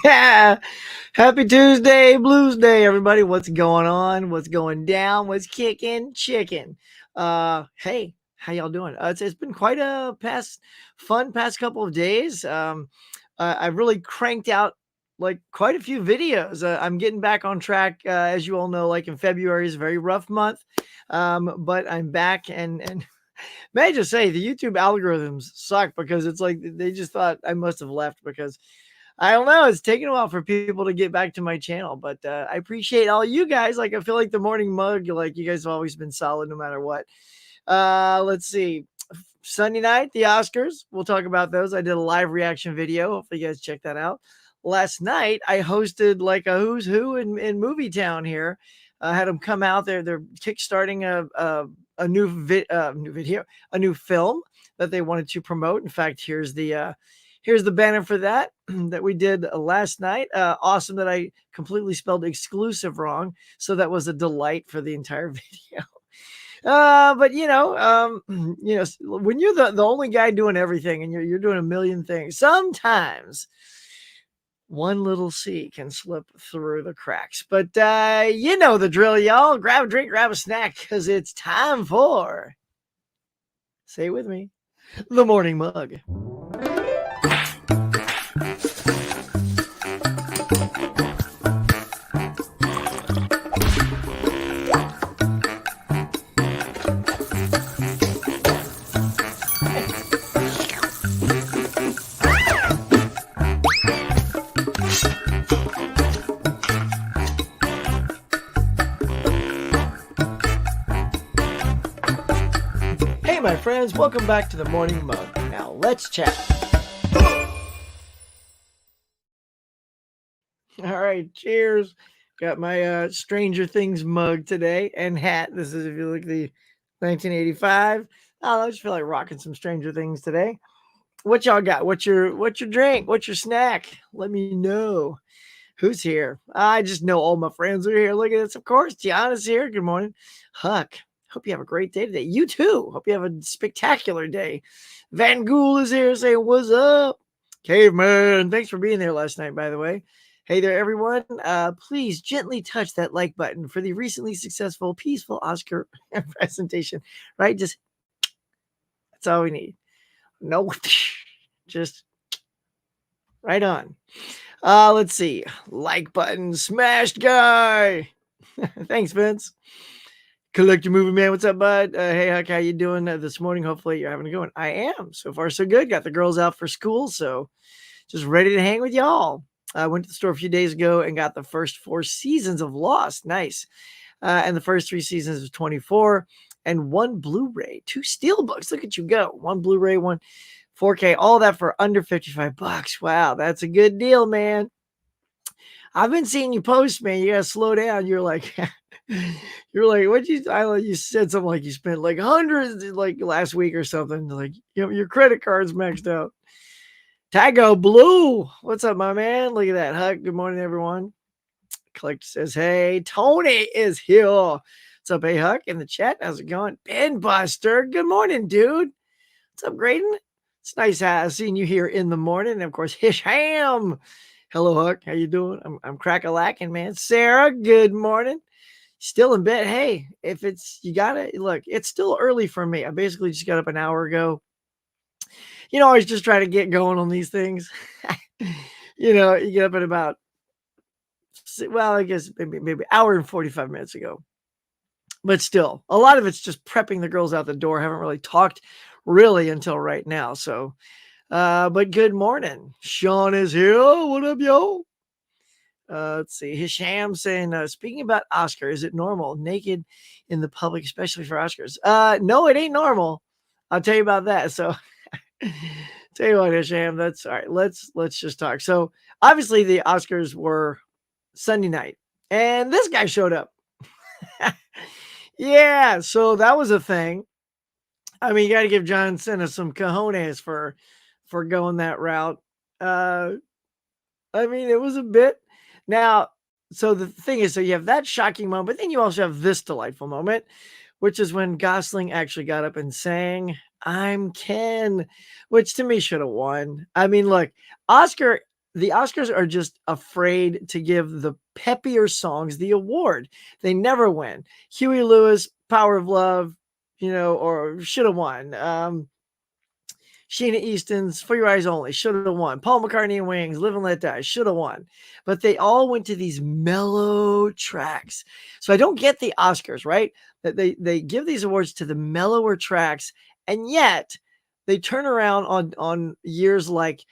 Yeah. Happy Tuesday, Blues Day, everybody. What's going on? What's going down? What's kicking? Chicken. Hey, how y'all doing? It's been quite a fun past couple of days. I really cranked out like quite a few videos. I'm getting back on track. As you all know, like in February is a very rough month. But I'm back and may I just say the YouTube algorithms suck because it's like they just thought I must have left because I don't know. It's taking a while for people to get back to my channel, but I appreciate all you guys. Like, I feel like the morning mug, like, you guys have always been solid no matter what. Let's see. Sunday night, the Oscars. We'll talk about those. I did a live reaction video. Hopefully, you guys check that out. Last night, I hosted like a who's who in Movie Town here. I had them come out there. They're kickstarting a new video, a new film that they wanted to promote. In fact, here's the banner for that that we did last night. Awesome that I completely spelled exclusive wrong. So that was a delight for the entire video. But when you're the only guy doing everything and you're doing a million things, sometimes one little C can slip through the cracks. But you know the drill, y'all. Grab a drink, grab a snack, because it's time for, say it with me, the morning mug. Hey, my friends, welcome back to the morning mug. Now let's chat. All right, cheers. Got my Stranger Things mug today and hat. This is, if you look, the 1985. I just feel like rocking some Stranger Things today. What y'all got? What's your drink? What's your snack? Let me know. Who's here? I just know all my friends are here. Look at this. Of course, Tiana's here. Good morning. Huck, hope you have a great day today. You too. Hope you have a spectacular day. Van Gool is here saying, what's up? Caveman, thanks for being there last night, by the way. Hey there, everyone. Please gently touch that like button for the recently successful, peaceful Oscar presentation, right? Just, that's all we need. No, just right on. Let's see. Like button smashed guy. Thanks, Vince. Collector Movie Man, what's up, bud? Hey, Huck, how you doing this morning? Hopefully you're having a good one. I am. So far, so good. Got the girls out for school, so just ready to hang with y'all. I went to the store a few days ago and got the first 4 seasons of Lost. Nice. And the first 3 seasons of 24 and 1 Blu-ray, 2 Steelbooks. Look at you go. 1 Blu-ray, 1 4K, all that for under $55. Wow, that's a good deal, man. I've been seeing you post, man. You gotta slow down. You're like, you said something like you spent like hundreds like last week or something. Like, your credit card's maxed out. Tago Blue, what's up, my man? Look at that. Huck, good morning, everyone. Collector says, hey, Tony is here. What's up, hey, Huck? In the chat, how's it going? Ben Buster, good morning, dude. What's up, Graydon? It's nice seeing you here in the morning. And of course, Hisham. Hello, Huck. How you doing? I'm crack-a-lacking, man. Sarah, good morning. Still in bed. Hey, if it's, you gotta, look, it's still early for me. I basically just got up an hour ago. I always just try to get going on these things. You get up at about, well, I guess maybe hour and 45 minutes ago. But still, a lot of it's just prepping the girls out the door. I haven't really talked really until right now. So, but good morning. Sean is here. What up, yo? Let's see. Hisham saying, speaking about Oscar, is it normal naked in the public, especially for Oscars? No, it ain't normal. I'll tell you about that. So tell you what, Hisham, that's all right. Let's just talk. So obviously the Oscars were Sunday night and this guy showed up. Yeah. So that was a thing. I mean, you got to give John Cena some cojones for going that route. I mean, it was a bit. Now, so the thing is, so you have that shocking moment, but then you also have this delightful moment, which is when Gosling actually got up and sang, I'm Ken, which to me should have won. I mean, look, Oscar the Oscars are just afraid to give the peppier songs the award. They never win. Huey Lewis, Power of Love, or should have won. Sheena Easton's For Your Eyes Only should have won. Paul McCartney and Wings, Live and Let Die should have won. But they all went to these mellow tracks. So I don't get the Oscars, right? That they give these awards to the mellower tracks, and yet they turn around on years like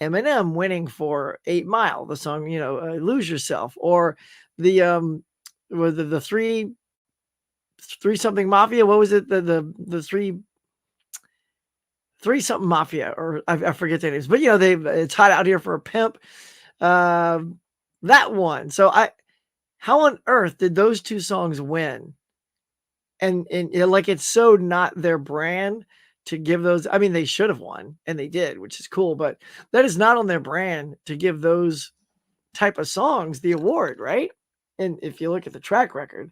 Eminem winning for 8 Mile, the song, Lose Yourself, or the the three something mafia. What was it? The three something mafia, or I forget their names, but it's Hot Out Here for a Pimp. That one. So how on earth did those two songs win? And like, it's so not their brand to give those. I mean, they should have won, and they did, which is cool, but that is not on their brand to give those type of songs the award, right? And if you look at the track record,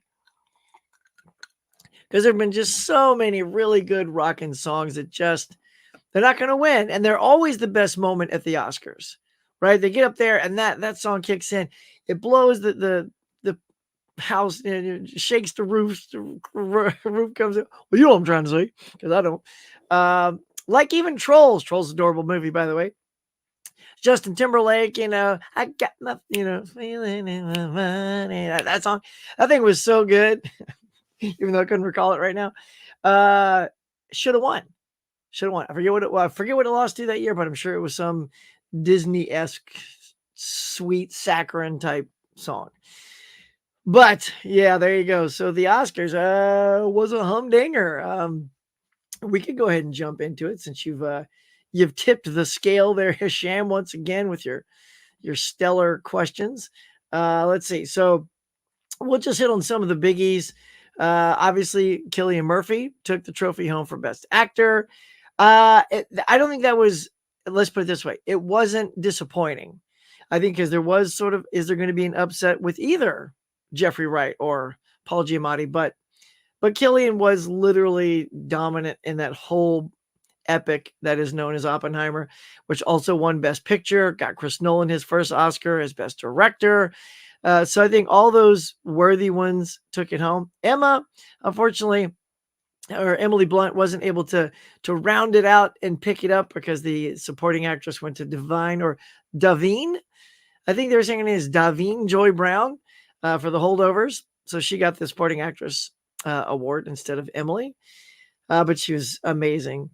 because there have been just so many really good rockin' songs that they're not going to win, and they're always the best moment at the Oscars, right? They get up there, and that song kicks in. It blows the house, and it shakes the roof. The roof comes in. Well, you know what I'm trying to say, because I don't. Like even Trolls. Trolls is an adorable movie, by the way. Justin Timberlake, I got nothing, feeling in my money. That song, that thing was so good, even though I couldn't recall it right now. Should have won. I forget what it lost to that year, but I'm sure it was some Disney-esque, sweet saccharine type song. But yeah, there you go. So the Oscars was a humdinger. We could go ahead and jump into it, since you've tipped the scale there, Hisham, once again with your stellar questions. Let's see. So we'll just hit on some of the biggies. Obviously, Cillian Murphy took the trophy home for Best Actor. I don't think that was, let's put it this way, it wasn't disappointing. I think because there was sort of, is there going to be an upset with either Jeffrey Wright or Paul Giamatti? But Cillian was literally dominant in that whole epic that is known as Oppenheimer, which also won Best Picture, got Chris Nolan his first Oscar as Best Director. So I think all those worthy ones took it home. Emma, unfortunately, or Emily Blunt, wasn't able to round it out and pick it up because the supporting actress went to Davine. I think they were saying it is Davine Joy Brown for The Holdovers. So she got the supporting actress award instead of Emily. But she was amazing.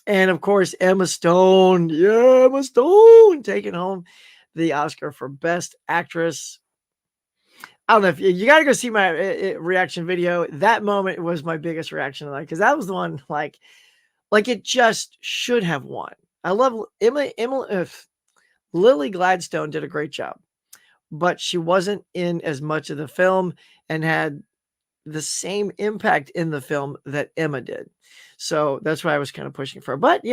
And of course, Emma Stone. Yeah, Emma Stone taking home the Oscar for Best Actress. I don't know if you got to go see my reaction video. That moment was my biggest reaction tonight, because that was the one like it just should have won. I love Lily Gladstone did a great job, but she wasn't in as much of the film and had the same impact in the film that Emma did. So that's why I was kind of pushing for her. But,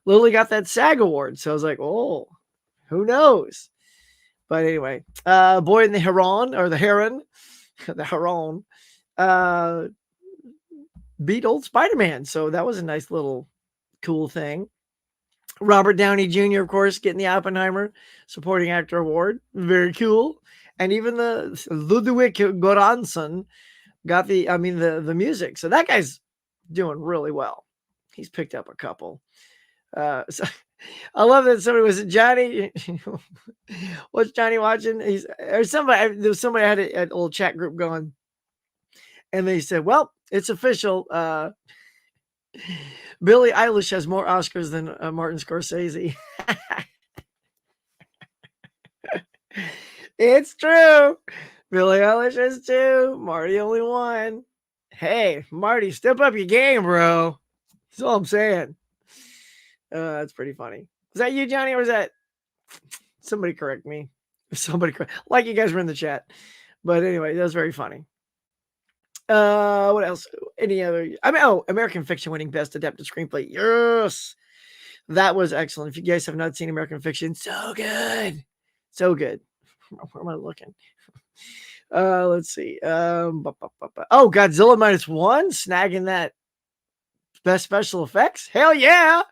Lily got that SAG award. So I was like, oh, who knows? But anyway, Boy and the Heron, or the Heron, the Heron, beat old Spider-Man. So that was a nice little cool thing. Robert Downey Jr., of course, getting the Oppenheimer Supporting Actor Award. Very cool. And even the Ludwig Göransson got the music. So that guy's doing really well. He's picked up a couple. So I love that somebody was Johnny. What's Johnny watching? Somebody had a little chat group going, and they said, "Well, it's official. Billie Eilish has more Oscars than Martin Scorsese." It's true. Billie Eilish has 2. Marty only 1. Hey, Marty, step up your game, bro. That's all I'm saying. That's pretty funny. Is that you, Johnny, or was that somebody? Correct me. Like you guys were in the chat. But anyway, that was very funny. What else? Any other? American Fiction winning Best Adapted Screenplay. Yes, that was excellent. If you guys have not seen American Fiction, so good. Where am I looking? Let's see. Oh, Godzilla -1 snagging that Best Special Effects. Hell yeah,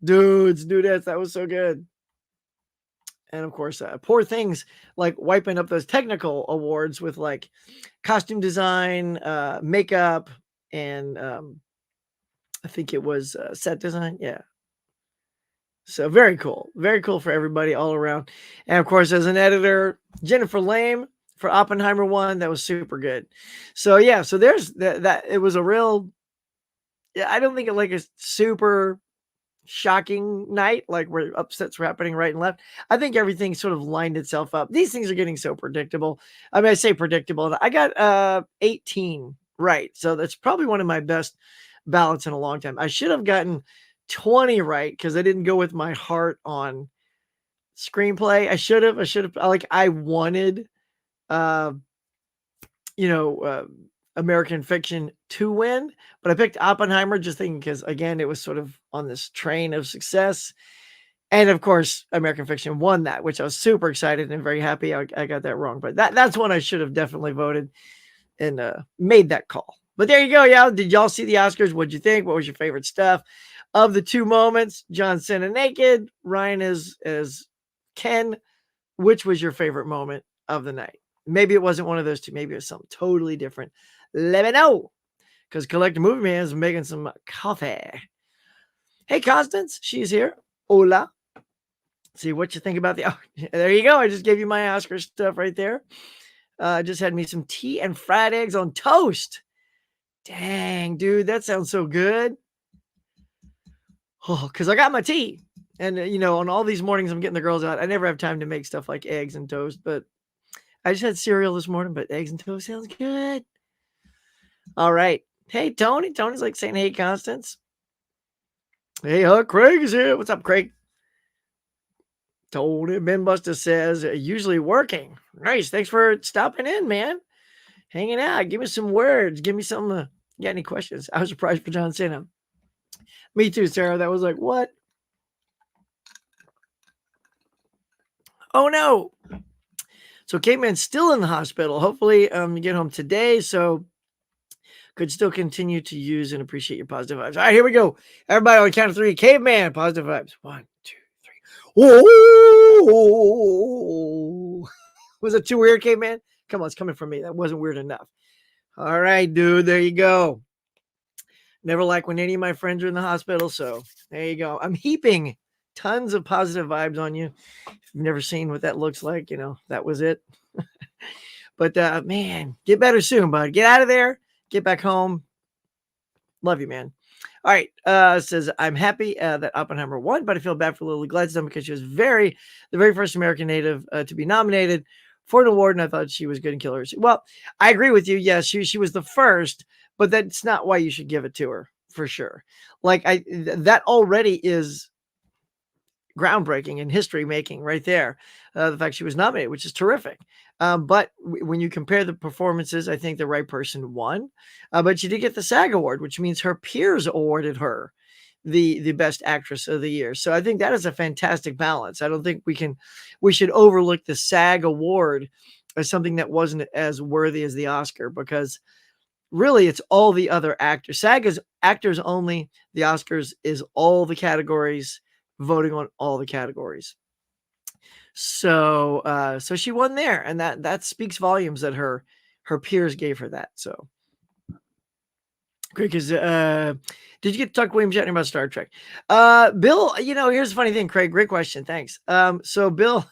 dudes, dudettes, that was so good. And of course, Poor Things, like wiping up those technical awards with like costume design, makeup, and I think it was set design. Yeah. So very cool for everybody all around. And of course, as an editor, Jennifer Lame for Oppenheimer one, that was super good. So yeah, so there's that. It was a real. Yeah, I don't think it like a super shocking night, like where upsets were happening right and left. I think everything sort of lined itself up. These things are getting so predictable. I mean, I say predictable. I got 18 right. So that's probably one of my best ballots in a long time. I should have gotten 20 right because I didn't go with my heart on screenplay. I should have like I wanted uh you know, American Fiction to win, but I picked Oppenheimer just thinking because again, it was sort of on this train of success. And of course, American Fiction won that, which I was super excited and very happy I got that wrong. But that's one I should have definitely voted and made that call. But there you go, y'all. Did y'all see the Oscars? What'd you think? What was your favorite stuff? Of the two moments, John Cena naked, Ryan is as Ken. Which was your favorite moment of the night? Maybe it wasn't one of those two. Maybe it was something totally different. Let me know. Because Collector Movie Man is making some coffee. Hey, Constance, she's here. Hola. See what you think about the. Oh, there you go. I just gave you my Oscar stuff right there. Just had me some tea and fried eggs on toast. Dang, dude, that sounds so good. Oh, because I got my tea. And, on all these mornings I'm getting the girls out, I never have time to make stuff like eggs and toast, but I just had cereal this morning, but eggs and toast sounds good. All right. Hey, Tony. Tony's like saying, hey, Constance. Hey, Craig is here. What's up, Craig? Tony Ben Buster says, usually working. Nice. Thanks for stopping in, man. Hanging out. Give me some words. Give me some. You got any questions? I was surprised for John Cena. Me too, Sarah. That was like, what? Oh, no. So Caveman's still in the hospital. Hopefully, you get home today. So could still continue to use and appreciate your positive vibes. All right, here we go. Everybody on the count of three. Caveman, positive vibes. 1, 2, 3. Whoa! Was it too weird, Caveman? Come on, it's coming from me. That wasn't weird enough. All right, dude. There you go. Never like when any of my friends are in the hospital. So there you go. I'm heaping tons of positive vibes on you. If you've never seen what that looks like, that was it. But man, get better soon, bud. Get out of there. Get back home. Love you, man. All right. Says, I'm happy that Oppenheimer won, but I feel bad for Lily Gladstone because she was the very first American native to be nominated for an award, and I thought she was good in Killers. Well, I agree with you. Yes, she was the first, but that's not why you should give it to her, for sure. Like, that already is groundbreaking and history making right there. The fact she was nominated, which is terrific. But when you compare the performances, I think the right person won. But she did get the SAG award, which means her peers awarded her the best actress of the year. So I think that is a fantastic balance. I don't think we should overlook the SAG award as something that wasn't as worthy as the Oscar, because really it's all the other actors. SAG is actors only. The Oscars is all the categories, voting on all the categories. So so she won there, and that speaks volumes that her peers gave her that. So great. Because did you get to talk to William Shatner about Star Trek? Bill, here's the funny thing, Craig. Great question. Thanks. So Bill,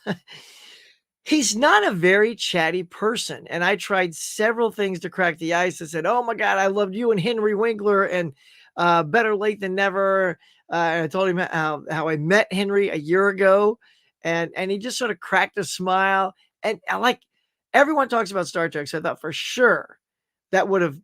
he's not a very chatty person, and I tried several things to crack the ice. I said, "Oh my God, I loved you and Henry Winkler, and Better Late Than Never." And I told him how I met Henry a year ago, and he just sort of cracked a smile. And I like everyone talks about Star Trek, so I thought for sure that would have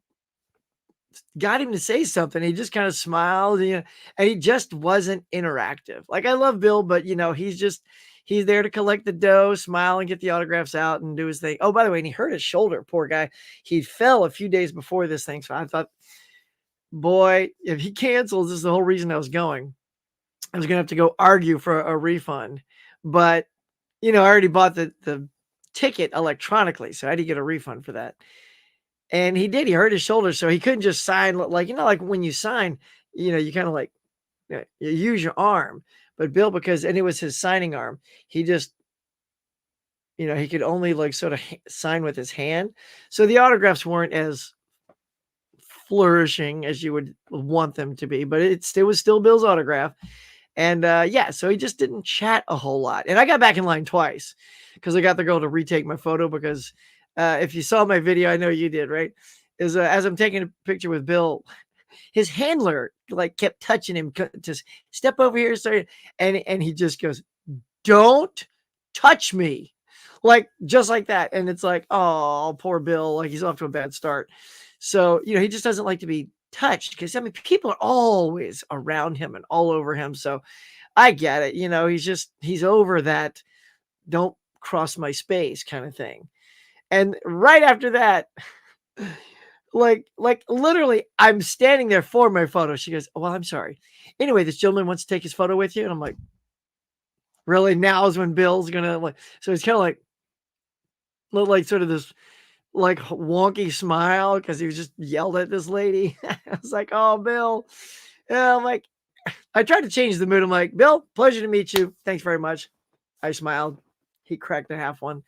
got him to say something. He just kind of smiled, and he just wasn't interactive. Like, I love Bill, but he's there to collect the dough, smile, and get the autographs out and do his thing. Oh, by the way, and he hurt his shoulder, poor guy. He fell a few days before this thing. So I thought, boy, if he cancels, this is the whole reason I was going. I was going to have to go argue for a refund, but I already bought the ticket electronically, so I had to get a refund for that. And he did. He hurt his shoulder, so he couldn't just sign like when you sign, you kind of like you use your arm. But Bill, and it was his signing arm, he just he could only like sort of sign with his hand. So the autographs weren't as flourishing as you would want them to be, but it was still Bill's autograph. And yeah, so he just didn't chat a whole lot. And I got back in line twice because I got the girl to retake my photo because if you saw my video, I know you did, right? Is as I'm taking a picture with Bill, his handler like kept touching him, just step over here, sorry, and he just goes, "Don't touch me," like just like that. And it's like, oh, poor Bill, like he's off to a bad start. So he just doesn't like to be touched because I mean people are always around him and all over him. So I get it. He's over that don't cross my space kind of thing. And right after that, like literally, I'm standing there for my photo. She goes, "Well, I'm sorry. Anyway, this gentleman wants to take his photo with you." And I'm like, really? Now is when Bill's gonna like so it's kind of like look like sort of this like wonky smile because he was just yelled at this lady. I was like, "Oh, Bill." Yeah, I'm like, I tried to change the mood. I'm like, "Bill, pleasure to meet you. Thanks very much." I smiled. He cracked a half one.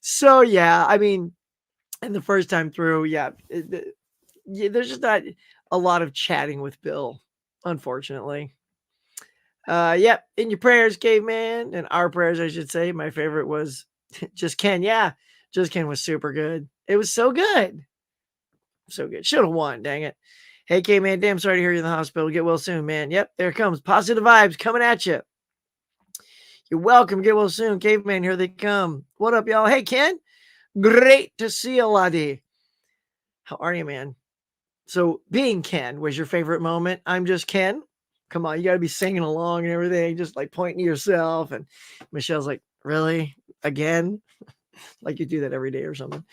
So yeah, I mean, and the first time through, yeah, yeah, there's just not a lot of chatting with Bill, unfortunately. Yep, in your prayers, caveman, and our prayers, I should say. My favorite was Just Ken. Yeah, Just Ken was super good. It was so good. So good. Should have won, dang it. Hey, caveman, damn sorry to hear you're in the hospital. Get well soon, man. Yep, there it comes. Positive vibes coming at you. You're welcome. Get well soon. Caveman, here they come. What up, y'all? Hey, Ken. Great to see you, laddie. How are you, man? So being Ken was your favorite moment. I'm just Ken. Come on, you got to be singing along and everything, just like pointing to yourself. And Michelle's like, really? Again? Like you do that every day or something.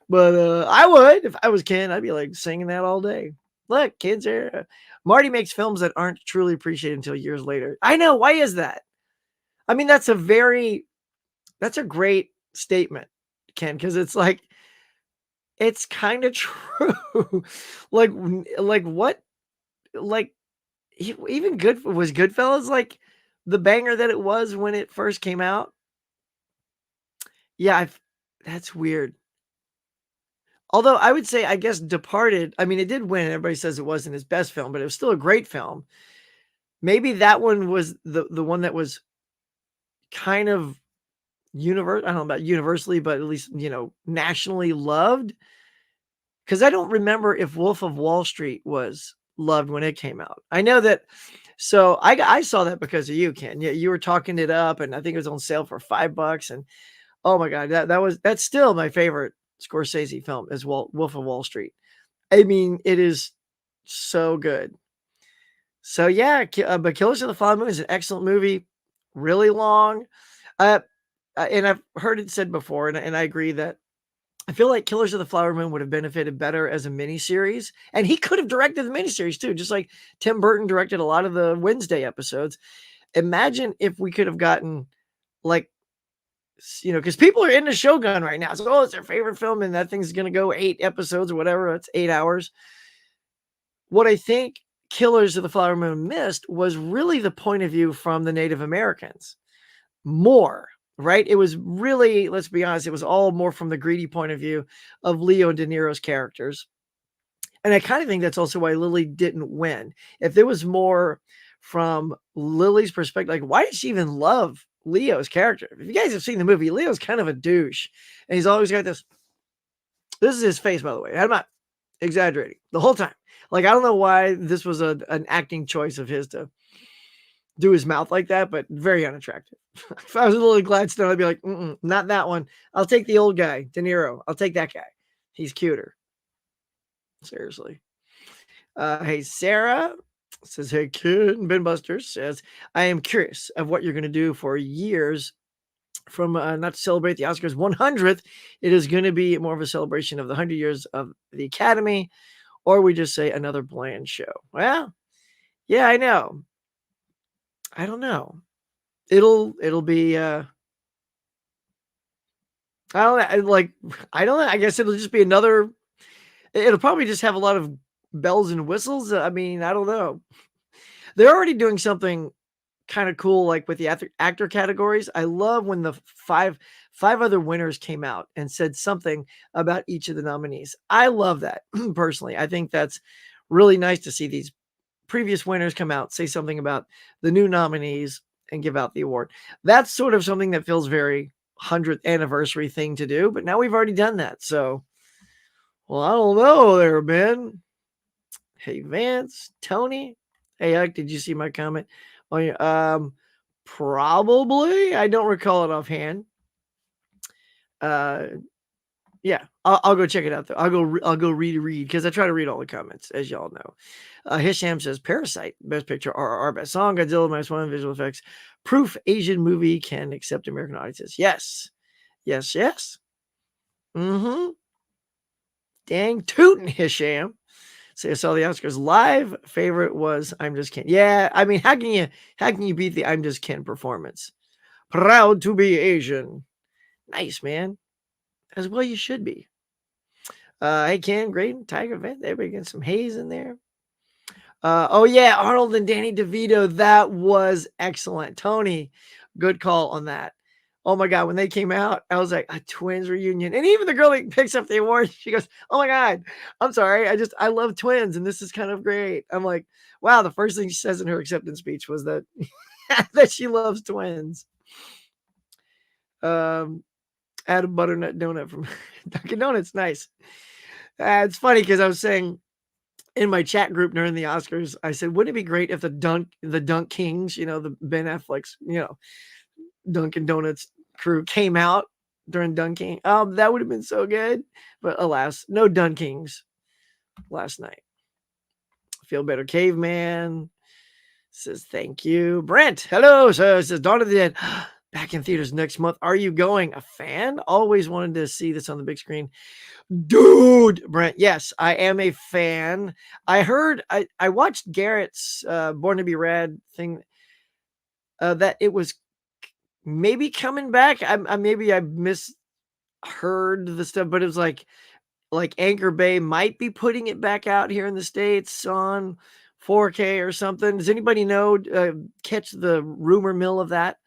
But I would, if I was Ken, I'd be like singing that all day. Look, kids are. Marty makes films that aren't truly appreciated until years later. I know. Why is that? I mean, that's a great statement, Ken, because it's like, it's kind of true. like what? Like even good was Goodfellas like the banger that it was when it first came out? Yeah, that's weird. Although I would say, I guess Departed, I mean, it did win. Everybody says it wasn't his best film, but it was still a great film. Maybe that one was the one that was kind of I don't know about universally, but at least, nationally loved. Because I don't remember if Wolf of Wall Street was loved when it came out. I know that. So I saw that because of you, Ken. Yeah, you were talking it up, and I think it was on sale for $5. And oh my god, that's still my favorite Scorsese film is Wolf of Wall Street. I mean, it is so good. So yeah, but Killers of the Flower Moon is an excellent movie. Really long, uh, and I've heard it said before, and I agree that I feel like Killers of the Flower Moon would have benefited better as a miniseries, and he could have directed the miniseries too, just like Tim Burton directed a lot of the Wednesday episodes. Imagine if we could have gotten like, because people are into Shogun right now. So, oh, it's their favorite film, and that thing's going to go 8 episodes or whatever. It's 8 hours. What I think Killers of the Flower Moon missed was really the point of view from the Native Americans more, right? It was really, let's be honest, it was all more from the greedy point of view of Leo and De Niro's characters. And I kind of think that's also why Lily didn't win. If there was more from Lily's perspective, like why did she even love Leo's character? If you guys have seen the movie, Leo's kind of a douche. And he's always got this. This is his face, by the way. I'm not exaggerating the whole time. Like, I don't know why this was an acting choice of his to do his mouth like that, but very unattractive. If I was a Lily Gladstone, I'd be like, not that one. I'll take the old guy, De Niro. I'll take that guy. He's cuter. Seriously. Hey, Sarah says, hey, kid. Ben Buster says, I am curious of what you're going to do for years from not to celebrate the Oscars 100th. It is going to be more of a celebration of the 100 years of the Academy, or we just say another bland show. Well, yeah, I know. I don't know. It'll be I don't know, I don't know. I guess it'll just be another. It'll probably just have a lot of bells and whistles. I mean, I don't know. They're already doing something kind of cool, like with the actor categories. I love when the 5 other winners came out and said something about each of the nominees. I love that personally. I think that's really nice to see these previous winners come out, say something about the new nominees, and give out the award. That's sort of something that feels very 100th anniversary thing to do, but now we've already done that. So, well, I don't know there, Ben. Hey, Vance, Tony. Hey, Ike, did you see my comment? Oh, yeah, probably. I don't recall it offhand. Yeah, I'll go check it out though. I'll go read because I try to read all the comments, as y'all know. Hisham says Parasite, best picture, RRR, best song, Godzilla -1, visual effects, proof Asian movie can accept American audiences. Yes, yes, yes. Mm-hmm. Dang tootin' Hisham. So I saw the Oscars live. Favorite was I'm Just Ken. Yeah, I mean, how can you beat the I'm Just Ken performance? Proud to be Asian. Nice, man. As well you should be. Hey Ken, great Tiger fan. Everybody getting some haze in there. Oh yeah, Arnold and Danny DeVito. That was excellent. Tony, good call on that. Oh my god, when they came out, I was like a twins reunion. And even the girl that picks up the award, she goes, "Oh my god, I'm sorry. I love twins, and this is kind of great." I'm like, wow, the first thing she says in her acceptance speech was that that she loves twins. Add a butternut donut from Dunkin' Donuts. Nice. It's funny because I was saying in my chat group during the Oscars, I said, wouldn't it be great if the Dunk Kings, the Ben Affleck's, Dunkin' Donuts crew came out during Dunking? That would have been so good. But alas, no Dunkings last night. Feel Better Caveman says thank you. Brent, hello. So says Dawn of the Dead. Back in theaters next month. Are you going? A fan? Always wanted to see this on the big screen. Dude, Brent, yes, I am a fan. I heard I watched Garrett's Born to Be Rad thing that it was maybe coming back. I maybe I misheard the stuff, but it was like Anchor Bay might be putting it back out here in the States on 4K or something. Does anybody know catch the rumor mill of that?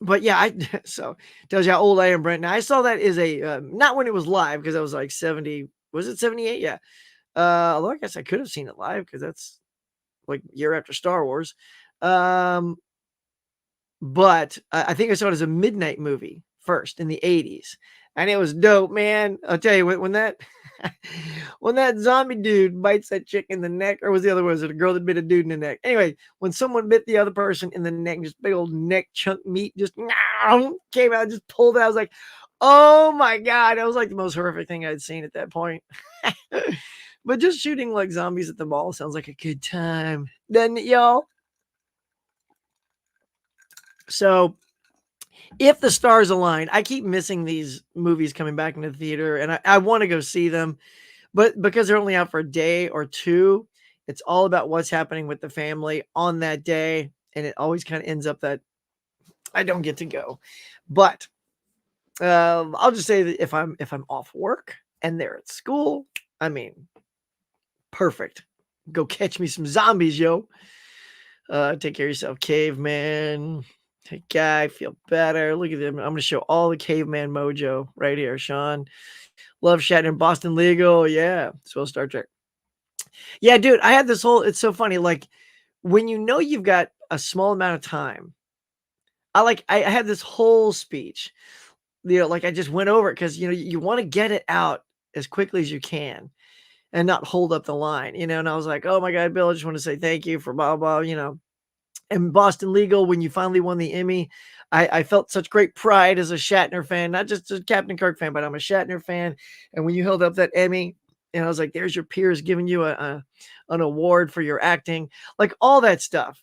But yeah, so tells you how old I am, Brent. Now I saw that as a not when it was live because I was like 70. Was it 78? Yeah. Although I guess I could have seen it live because that's like year after Star Wars. But I think I saw it as a midnight movie first in the 80s, and it was dope, man. I'll tell you when that when that zombie dude bites that chick in the neck, or was the other one? Was it a girl that bit a dude in the neck? Anyway, when someone bit the other person in the neck, just big old neck chunk meat just came out, just pulled it. I was like, oh my god, that was like the most horrific thing I'd seen at that point. But just shooting like zombies at the mall sounds like a good time, doesn't it, y'all? So if the stars align, I keep missing these movies coming back into the theater, and I want to go see them, but because they're only out for a day or two, it's all about what's happening with the family on that day, and it always kind of ends up that I don't get to go. But I'll just say that if I'm off work and they're at school, I mean, perfect. Go catch me some zombies, yo. Take care of yourself, caveman. Hey, guy, feel better. Look at them. I'm going to show all the caveman mojo right here, Sean. Love Shatner in Boston Legal. Yeah. So Star Trek. Yeah, dude, I had this whole, it's so funny. Like when you know you've got a small amount of time, I had this whole speech, like I just went over it because, you want to get it out as quickly as you can and not hold up the line, and I was like, oh my God, Bill, I just want to say thank you for blah, blah, and Boston Legal, when you finally won the Emmy, I felt such great pride as a Shatner fan, not just a Captain Kirk fan, but I'm a Shatner fan. And when you held up that Emmy, and I was like, there's your peers giving you an award for your acting, like all that stuff.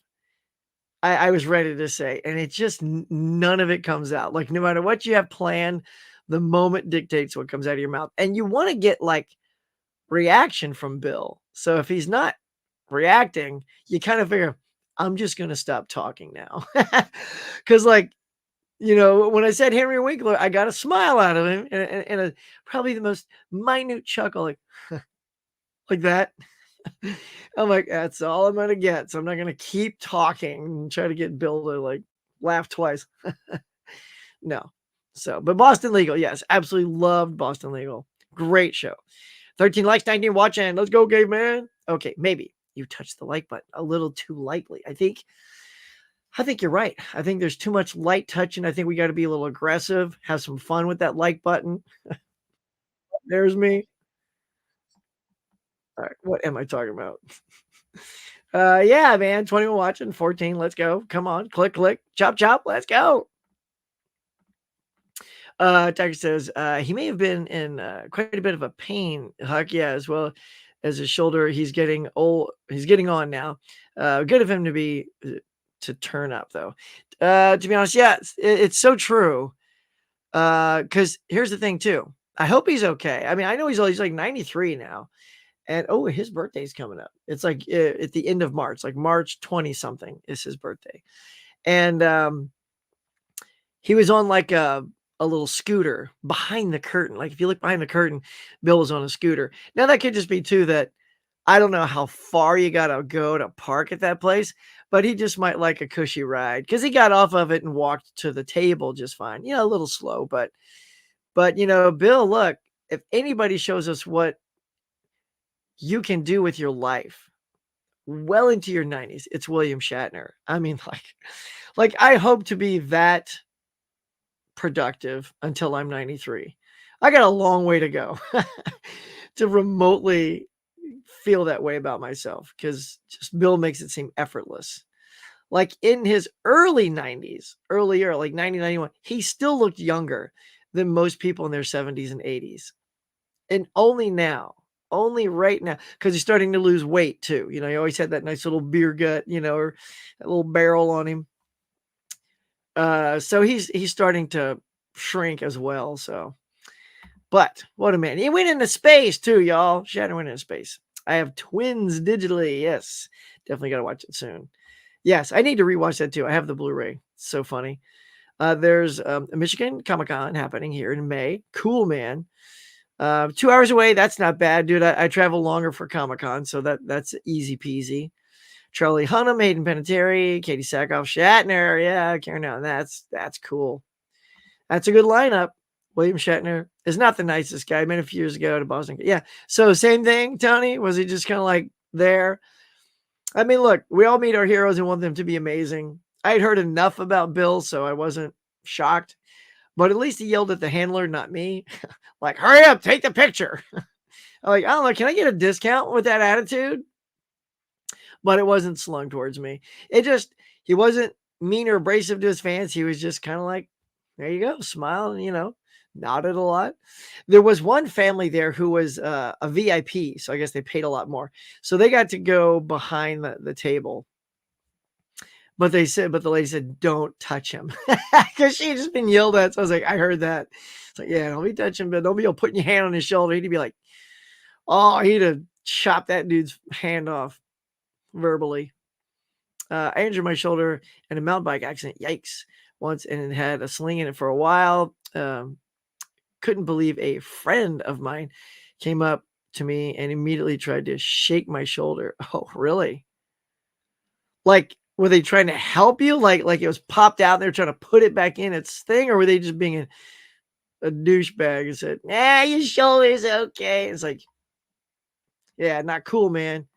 I was ready to say, and it just none of it comes out. Like no matter what you have planned, the moment dictates what comes out of your mouth, and you want to get like reaction from Bill. So if he's not reacting, you kind of figure, I'm just going to stop talking now. Because, like, when I said Henry Winkler, I got a smile out of him and probably the most minute chuckle, like that. I'm like, that's all I'm going to get. So I'm not going to keep talking and try to get Bill to like laugh twice. No. So, but Boston Legal, yes, absolutely loved Boston Legal. Great show. 13 likes, 19 watching. Let's go, Gabe man. Okay, maybe you touched the like button a little too lightly. I think you're right. I think there's too much light touching. I think we got to be a little aggressive, have some fun with that like button. There's me. All right, what am I talking about? Yeah, man. 21 watching, 14. Let's go. Come on. Click, click, chop, chop. Let's go. Tiger says he may have been in quite a bit of a pain, Huck. Yeah, as well as his shoulder. He's getting old. He's getting on now. Good of him to be to turn up though. To be honest, yeah, it's so true. Because here's the thing too. I hope he's okay. I mean, I know he's like 93 now, and oh, his birthday's coming up. It's like at the end of March, like March 20 something is his birthday, and he was on like a little scooter behind the curtain. Like if you look behind the curtain, Bill was on a scooter. Now that could just be too that I don't know how far you gotta go to park at that place, but he just might like a cushy ride because he got off of it and walked to the table just fine. You know, a little slow, but Bill, look, if anybody shows us what you can do with your life well into your 90s, it's William Shatner. I mean, like I hope to be that productive until I'm 93. I got a long way to go to remotely feel that way about myself because just Bill makes it seem effortless. Like in his early 90s, earlier, like 90, 91, he still looked younger than most people in their 70s and 80s. And only right now, because he's starting to lose weight too. He always had that nice little beer gut, or that little barrel on him. So he's starting to shrink as well. So, but what a man! He went into space too, y'all. Shatner went into space. I have twins digitally. Yes, definitely got to watch it soon. Yes, I need to rewatch that too. I have the Blu-ray. It's so funny. There's a Michigan Comic-Con happening here in May. Cool, man. 2 hours away. That's not bad, dude. I travel longer for Comic-Con, so that's easy peasy. Charlie Hunnam, Hayden Panettiere, Katie Sackhoff, Shatner. Yeah, Karen Allen. That's cool. That's a good lineup. William Shatner is not the nicest guy. I met a few years ago to Boston. Yeah. So same thing, Tony. Was he just kind of like there? I mean, look, we all meet our heroes and want them to be amazing. I had heard enough about Bill, so I wasn't shocked. But at least he yelled at the handler, not me. Like, hurry up, take the picture. I'm like, I don't know, can I get a discount with that attitude? But it wasn't slung towards me. He wasn't mean or abrasive to his fans. He was just kind of like, there you go, smile, and nodded a lot. There was one family there who was a VIP, so I guess they paid a lot more. So they got to go behind the table. But the lady said, don't touch him. Because she had just been yelled at. So I was like, I heard that. It's like, yeah, don't be touching, but don't be putting your hand on his shoulder. He'd be like, oh, he'd have chopped that dude's hand off verbally. I injured my shoulder in a mountain bike accident. Yikes. Once, and it had a sling in it for a while. Couldn't believe a friend of mine came up to me and immediately tried to shake my shoulder. Oh, really? Like, were they trying to help you? Like it was popped out, they're trying to put it back in its thing, or were they just being a douchebag and said, your shoulder's okay? It's like, yeah, not cool, man.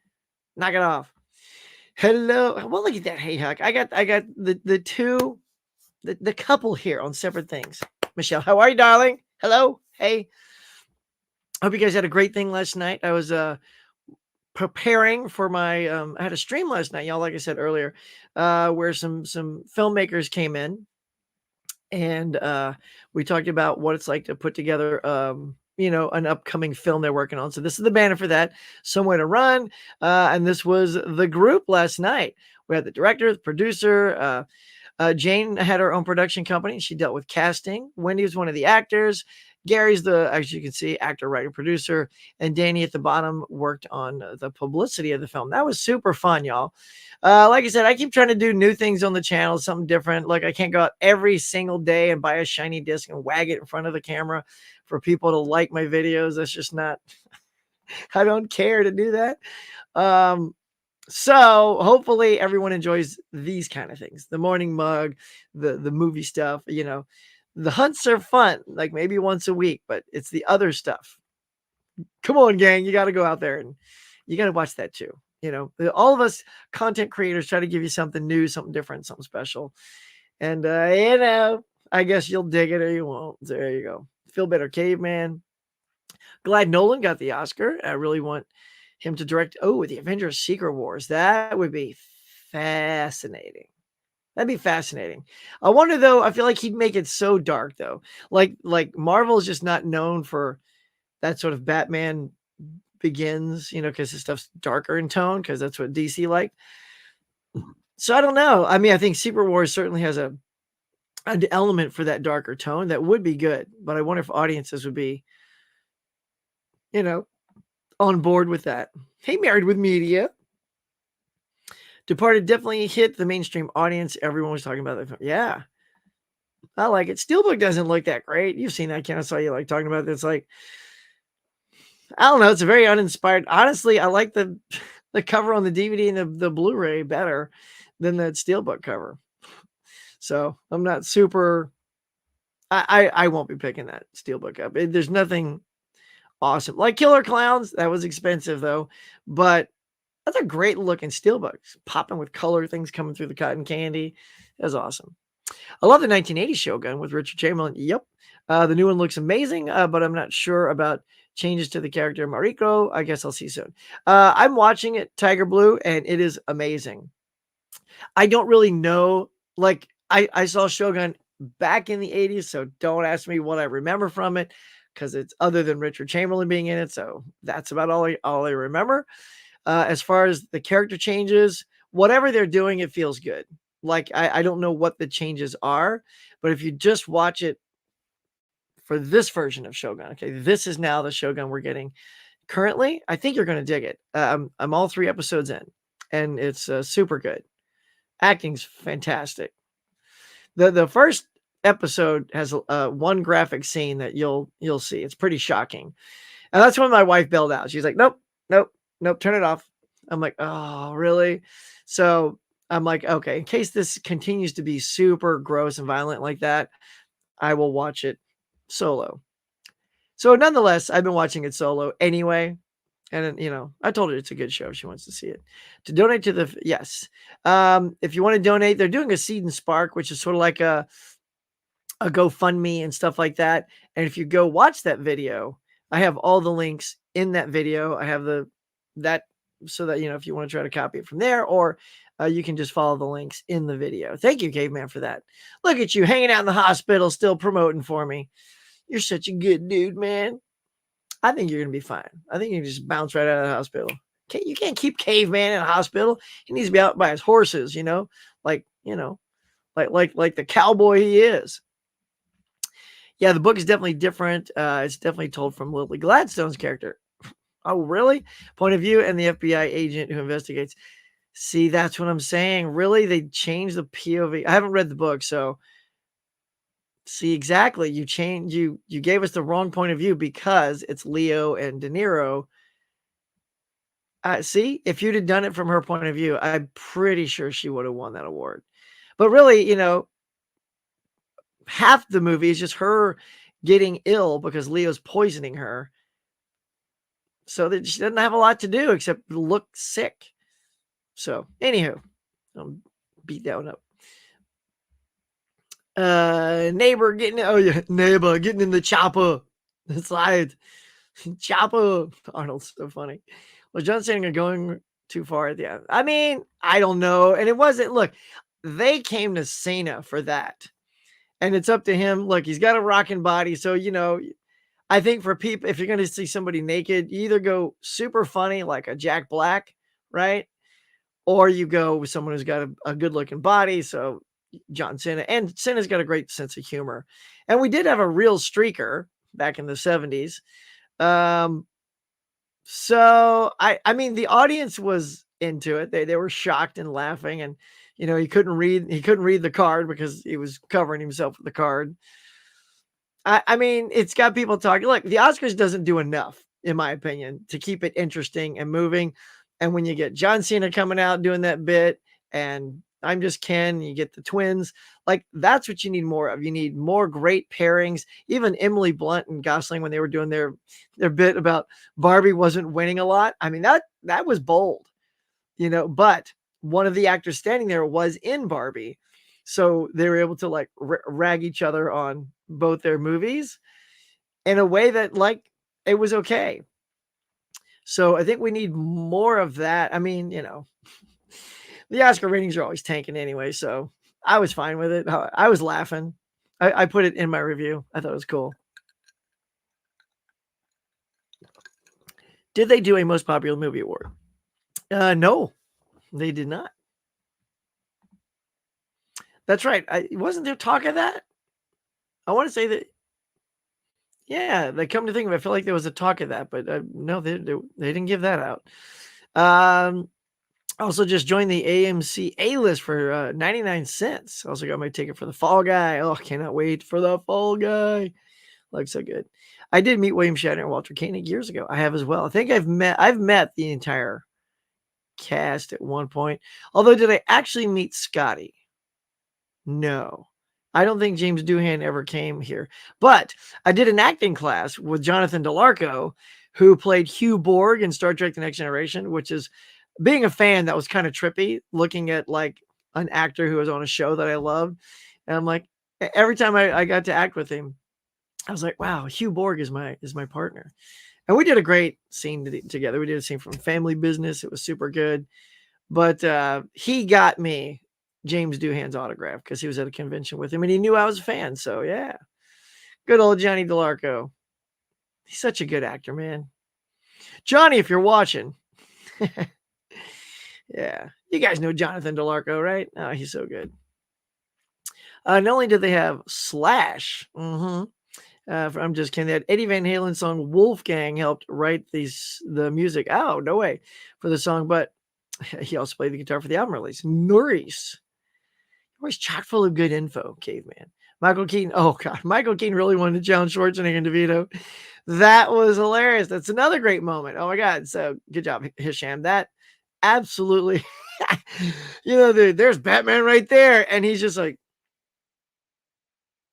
Knock it off. Hello. Well, look at that. Hey, Huck. I got the two, the couple here on separate things. Michelle, how are you, darling? Hello. Hey. Hope you guys had a great thing last night. I was preparing for my I had a stream last night, y'all, like I said earlier, where some filmmakers came in and we talked about what it's like to put together an upcoming film they're working on. So this is the banner for that, Somewhere to Run. And this was the group last night. We had the director, the producer, Jane had her own production company. She dealt with casting. Wendy was one of the actors. Gary's as you can see, actor, writer, producer, and Danny at the bottom worked on the publicity of the film. That was super fun, y'all. Like I said, I keep trying to do new things on the channel, something different. Like I can't go out every single day and buy a shiny disc and wag it in front of the camera for people to like my videos. That's just not, I don't care to do that. So hopefully everyone enjoys these kind of things, the morning mug, the movie stuff, The hunts are fun, like maybe once a week, but it's the other stuff. Come on, gang, you got to go out there and you got to watch that too. All of us content creators try to give you something new, something different, something special. And, I guess you'll dig it or you won't. There you go. Feel Better Caveman. Glad Nolan got the Oscar. I really want him to direct. Oh, the Avengers Secret Wars. That would be fascinating. That'd be fascinating. I wonder though, I feel like he'd make it so dark though. Like Marvel is just not known for that sort of Batman Begins, because his stuff's darker in tone, because that's what DC like. So I don't know. I mean, I think Secret Wars certainly has an element for that darker tone that would be good, but I wonder if audiences would be, on board with that. Hey, Married with Media. Departed definitely hit the mainstream audience. Everyone was talking about it. Yeah. I like it. Steelbook doesn't look that great. You've seen that. I saw you like talking about this. Like, I don't know. It's a very uninspired. Honestly, I like the cover on the DVD and the Blu-ray better than that Steelbook cover. So I'm not super. I won't be picking that Steelbook up. There's nothing awesome like Killer Clowns. That was expensive though, but that's a great looking Steelbook, popping with color, things coming through the cotton candy. That's awesome. I love the 1980 Shogun with Richard Chamberlain. Yep. The new one looks amazing, but I'm not sure about changes to the character Mariko. I guess I'll see soon. I'm watching it, Tiger Blue, and it is amazing. I don't really know. Like, I saw Shogun back in the 80s, so don't ask me what I remember from it, because it's other than Richard Chamberlain being in it. So that's about all I remember. As far as the character changes, whatever they're doing, it feels good. Like, I don't know what the changes are, but if you just watch it for this version of Shogun, okay, this is now the Shogun we're getting currently. I think you're going to dig it. I'm all 3 episodes in, and it's super good. Acting's fantastic. The first episode has one graphic scene that you'll see. It's pretty shocking, and that's when my wife bailed out. She's like, "Nope, nope, nope, turn it off." I'm like, "Oh, really?" So I'm like, "Okay, in case this continues to be super gross and violent like that, I will watch it solo." So nonetheless, I've been watching it solo anyway. And I told her it's a good show. She wants to see it. To donate to the yes. If you want to donate, they're doing a Seed and Spark, which is sort of like a GoFundMe and stuff like that. And if you go watch that video, I have all the links in that video. I have that so that if you want to try to copy it from there, or you can just follow the links in the video. Thank you, Caveman, for that. Look at you hanging out in the hospital, still promoting for me. You're such a good dude, man. I think you're going to be fine. I think you can just bounce right out of the hospital. You can't keep Caveman in a hospital. He needs to be out by his horses, like the cowboy he is. Yeah, the book is definitely different. It's definitely told from Lily Gladstone's character. Oh, really? Point of view and the FBI agent who investigates. See, that's what I'm saying. Really? They changed the POV. I haven't read the book, so see, exactly. You gave us the wrong point of view because it's Leo and De Niro. See, if you'd have done it from her point of view, I'm pretty sure she would have won that award. But really, half the movie is just her getting ill because Leo's poisoning her. So that she doesn't have a lot to do except look sick. So, anywho, I'll beat that one up. Neighbor getting in the chopper. That's right. Chopper. Arnold's so funny. Was John Cena going too far at the end? I mean, I don't know. And it wasn't, look, they came to Cena for that. And it's up to him. Look, he's got a rocking body. So, I think for people, if you're going to see somebody naked, you either go super funny like a Jack Black, right? Or you go with someone who's got a good looking body. So John Cena, and Cena's got a great sense of humor. And we did have a real streaker back in the 70s. So I mean, the audience was into it. They were shocked and laughing, and he couldn't read the card because he was covering himself with the card. I mean, it's got people talking. Look, the Oscars doesn't do enough, in my opinion, to keep it interesting and moving. And when you get John Cena coming out doing that bit, and I'm Just Ken. You get the twins. Like that's what you need more of. You need more great pairings. Even Emily Blunt and Gosling when they were doing their bit about Barbie wasn't winning a lot. I mean that was bold, but one of the actors standing there was in Barbie. So they were able to like rag each other on both their movies in a way that like it was okay. So I think we need more of that. I mean, the Oscar ratings are always tanking anyway, so I was fine with it. I was laughing. I put it in my review. I thought it was cool. Did they do a most popular movie award? No, they did not. That's right. Wasn't there talk of that? I want to say that. Yeah, they come to think of it, I feel like there was a talk of that, but no, they didn't give that out. Also just joined the AMC A-list for 99 cents. Also got my ticket for the Fall Guy. Oh, cannot wait for the Fall Guy. Looks so good. I did meet William Shatner and Walter Koenig years ago. I have as well. I think I've met the entire cast at one point. Although, did I actually meet Scotty? No. I don't think James Doohan ever came here. But I did an acting class with Jonathan DeLarco, who played Hugh Borg in Star Trek The Next Generation, which is being a fan that was kind of trippy, looking at like an actor who was on a show that I loved. And I'm like, every time I got to act with him, I was like, wow, Hugh Borg is my partner. And we did a great scene together. We did a scene from Family Business. It was super good. But he got me James Doohan's autograph because he was at a convention with him and he knew I was a fan. So yeah, good old Johnny DeLarco. He's such a good actor, man. Johnny, if you're watching, yeah, you guys know Jonathan DeLarco, right? Oh, he's so good. Not only did they have Slash, I'm Just Kidding. They had Eddie Van Halen's song Wolfgang helped write the music. Oh, no way for the song, but he also played the guitar for the album release. Norris. Always chock full of good info, caveman. Michael Keaton. Oh, God. Michael Keaton really wanted to challenge Schwarzenegger and DeVito. That was hilarious. That's another great moment. Oh, my God. So good job, Hisham. That absolutely, there's Batman right there. And he's just like,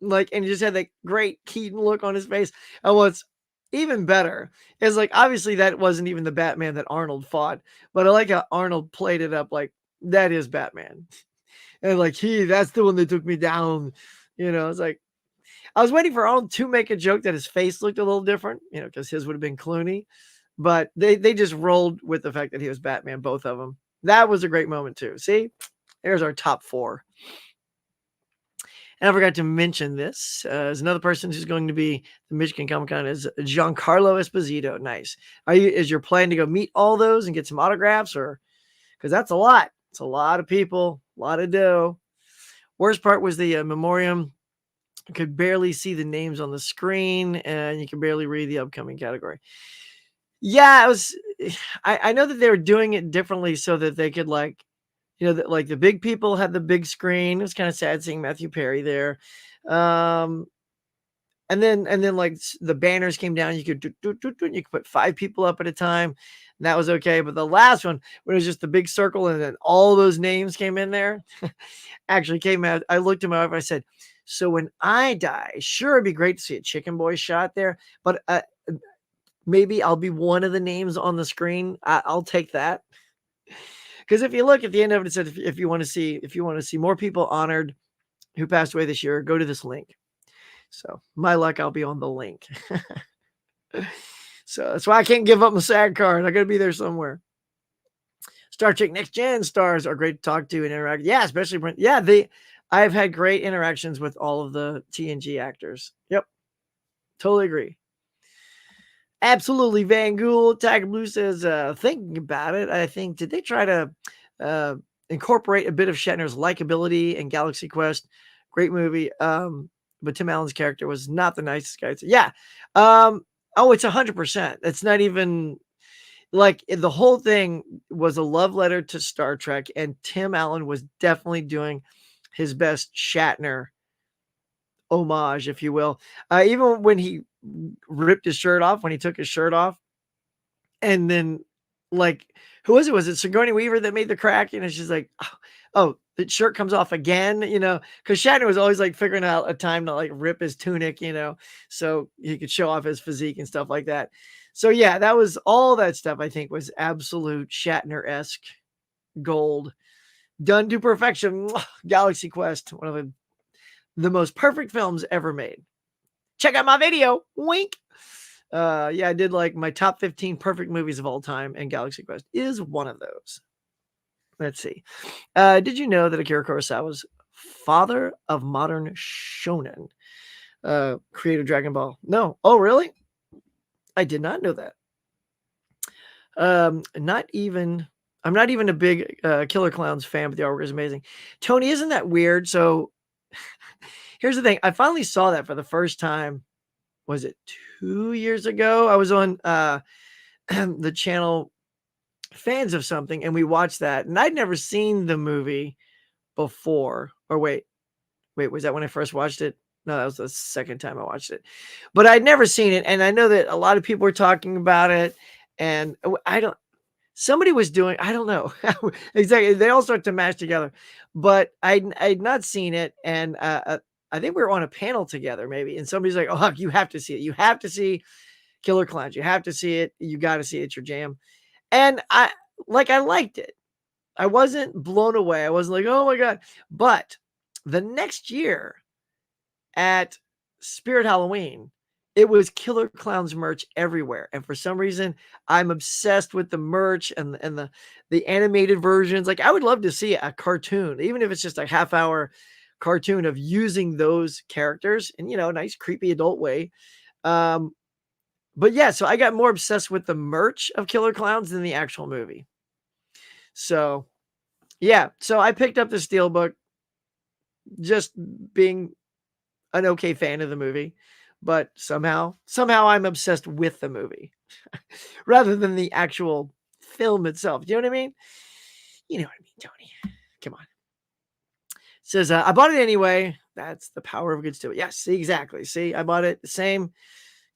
and he just had that great Keaton look on his face. And what's even better is like, obviously, that wasn't even the Batman that Arnold fought, but I like how Arnold played it up like that is Batman. And like, that's the one that took me down. It's like, I was waiting for Arnold to make a joke that his face looked a little different, because his would have been Clooney. But they just rolled with the fact that he was Batman, both of them. That was a great moment, too. See, there's our top 4. And I forgot to mention this. As another person who's going to be the Michigan Comic Con is Giancarlo Esposito. Nice. Is your plan to go meet all those and get some autographs, or because that's a lot? It's a lot of people, a lot of dough. Worst part was the memoriam. You could barely see the names on the screen, and you could barely read the upcoming category. Yeah, it was. I know that they were doing it differently so that they could like the big people had the big screen. It was kind of sad seeing Matthew Perry there. And then like the banners came down. You could put 5 people up at a time. And that was okay. But the last one, when it was just the big circle and then all those names came in there, actually came out. I looked at my wife. I said, so when I die, sure, it'd be great to see a Chicken Boy shot there, but maybe I'll be one of the names on the screen. I'll take that. Because if you look at the end of it, it said if you want to see more people honored who passed away this year, go to this link. So my luck, I'll be on the link. So that's why I can't give up my SAG card. I got to be there somewhere. Star Trek Next Gen stars are great to talk to and interact. Yeah, especially Brent. Yeah, I've had great interactions with all of the TNG actors. Yep, totally agree. Absolutely, Van Gool. Tiger Blue says, thinking about it, I think, did they try to incorporate a bit of Shatner's likability in Galaxy Quest? Great movie. But Tim Allen's character was not the nicest guy. So, yeah. Oh, it's 100%. It's not even like the whole thing was a love letter to Star Trek, and Tim Allen was definitely doing his best Shatner homage, if you will. Even when he ripped his shirt off, when he took his shirt off, and then like, who was it? Was it Sigourney Weaver that made the crack? And it's just like, oh, the shirt comes off again, because Shatner was always like figuring out a time to like rip his tunic, so he could show off his physique and stuff like that. So yeah, that was all that stuff. I think was absolute Shatner-esque gold, done to perfection. Galaxy Quest, one of the most perfect films ever made. Check out my video. Wink. Yeah, I did like my top 15 perfect movies of all time, and Galaxy Quest is one of those. Let's see. Did you know that Akira Kurosawa's father of modern shonen created Dragon Ball? No. Oh, really? I did not know that. I'm not even a big Killer Clowns fan, but the artwork is amazing. Tony, isn't that weird? So here's the thing. I finally saw that for the first time. Was it 2 years ago? I was on the channel Fans of Something, and we watched that, and I'd never seen the movie before. Or wait, was that when I first watched it? No, that was the second time I watched it. But I'd never seen it, and I know that a lot of people were talking about it, and somebody was doing, I don't know. Exactly. They all start to mash together. But I'd not seen it, and I think we were on a panel together maybe, and somebody's like, "Oh, Huck, you have to see it. You have to see Killer Clowns. You have to see it. You got to see it. It's your jam." And I liked it. I wasn't blown away. I wasn't like, "Oh my God." But the next year at Spirit Halloween, it was Killer Clowns merch everywhere. And for some reason, I'm obsessed with the merch and the animated versions. Like, I would love to see a cartoon, even if it's just a half-hour cartoon of using those characters in, a nice creepy adult way. But yeah, so I got more obsessed with the merch of Killer Clowns than the actual movie. So yeah, so I picked up the Steelbook, just being an okay fan of the movie, but somehow I'm obsessed with the movie rather than the actual film itself. Do you know what I mean? You know what I mean, Tony. Come on. Says, I bought it anyway. That's the power of good Steelbook. Yes, exactly. See, I bought it. Same.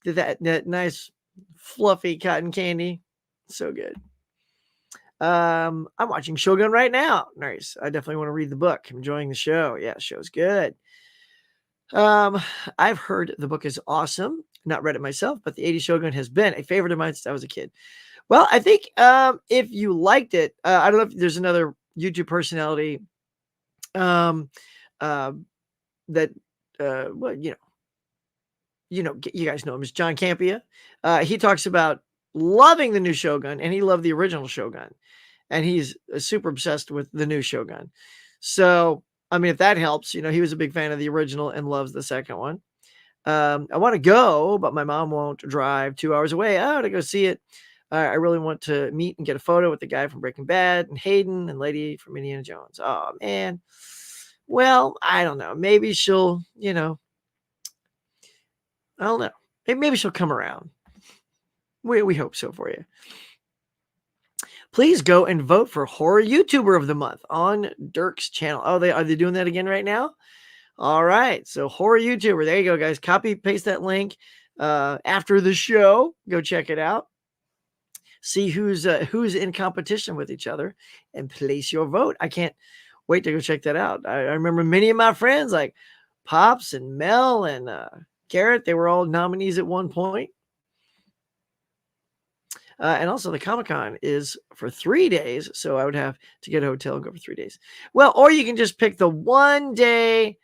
Did that nice fluffy cotton candy. So good. I'm watching Shogun right now. Nice. I definitely want to read the book. I'm enjoying the show. Yeah, the show's good. I've heard the book is awesome. Not read it myself, but the 80s Shogun has been a favorite of mine since I was a kid. Well, I think if you liked it, I don't know if there's another YouTube personality that well, you guys know him as John Campea. He talks about loving the new Shogun, and he loved the original Shogun, and he's super obsessed with the new Shogun. So, I mean, if that helps, he was a big fan of the original and loves the second one. I want to go, but my mom won't drive 2 hours away to go see it. I really want to meet and get a photo with the guy from Breaking Bad and Hayden and Lady from Indiana Jones. Oh, man. Well, I don't know. Maybe she'll, I don't know. Maybe she'll come around. We hope so for you. Please go and vote for Horror YouTuber of the Month on Dirk's channel. Oh, are they doing that again right now? All right. So Horror YouTuber. There you go, guys. Copy, paste that link after the show. Go check it out. See who's in competition with each other and place your vote. I can't wait to go check that out. I remember many of my friends like Pops and Mel and Garrett. They were all nominees at one point. And also the Comic-Con is for 3 days. So I would have to get a hotel and go for 3 days. Well, or you can just pick the one day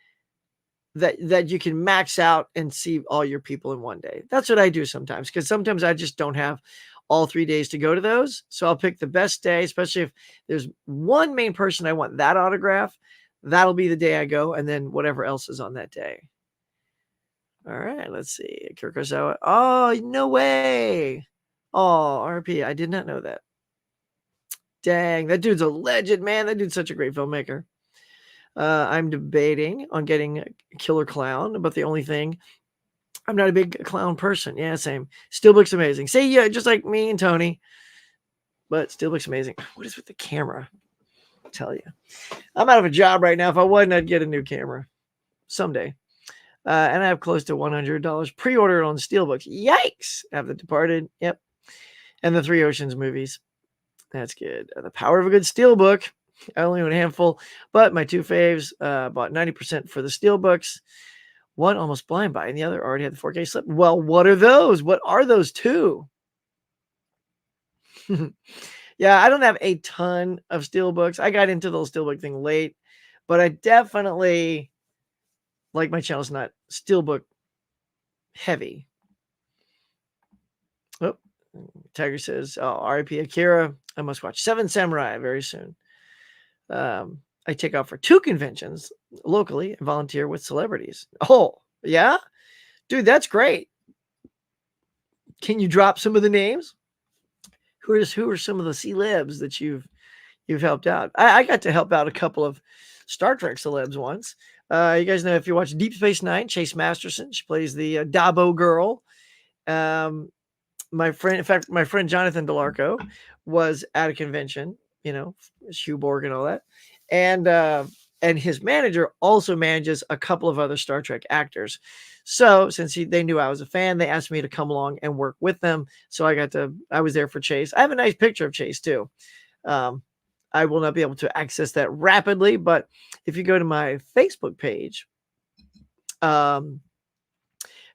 that you can max out and see all your people in one day. That's what I do sometimes, because sometimes I just don't have all 3 days to go to those. So I'll pick the best day, especially if there's one main person I want that autograph. That'll be the day I go, and then whatever else is on that day. All right, let's see. Akira Kurosawa. Oh, no way. Oh, RP. I did not know that. Dang, that dude's a legend, man. That dude's such a great filmmaker. I'm debating on getting Killer Clown, but the only thing, I'm not a big clown person. Yeah, same. Steelbook's amazing. Say, yeah, just like me and Tony, but Steelbook's amazing. What is with the camera? I'll tell you. I'm out of a job right now. If I wasn't, I'd get a new camera someday. And I have close to $100 pre-ordered on Steelbooks. Yikes! I have The Departed. Yep. And the Three Oceans movies. That's good. The power of a good Steelbook. I only own a handful, but my two faves bought 90% for the Steelbooks. One almost blind buy, and the other already had the 4K slip. Well, what are those? What are those two? Yeah, I don't have a ton of Steelbooks. I got into the Steelbook thing late, but I definitely, like, my channel's not Steelbook heavy. Oh, Tiger says, oh, R.I.P. Akira. I must watch Seven Samurai very soon. I take off for 2 conventions locally and volunteer with celebrities. Oh, yeah? Dude, that's great. Can you drop some of the names? Who are some of the celebs that you've helped out? I got to help out a couple of Star Trek celebs once. You guys know, if you watch Deep Space Nine, Chase Masterson, she plays the Dabo girl. My friend Jonathan Delarco was at a convention, Shoeborg and all that. And his manager also manages a couple of other Star Trek actors. So since they knew I was a fan, they asked me to come along and work with them. So I was there for Chase. I have a nice picture of Chase too. I will not be able to access that rapidly, but if you go to my Facebook page,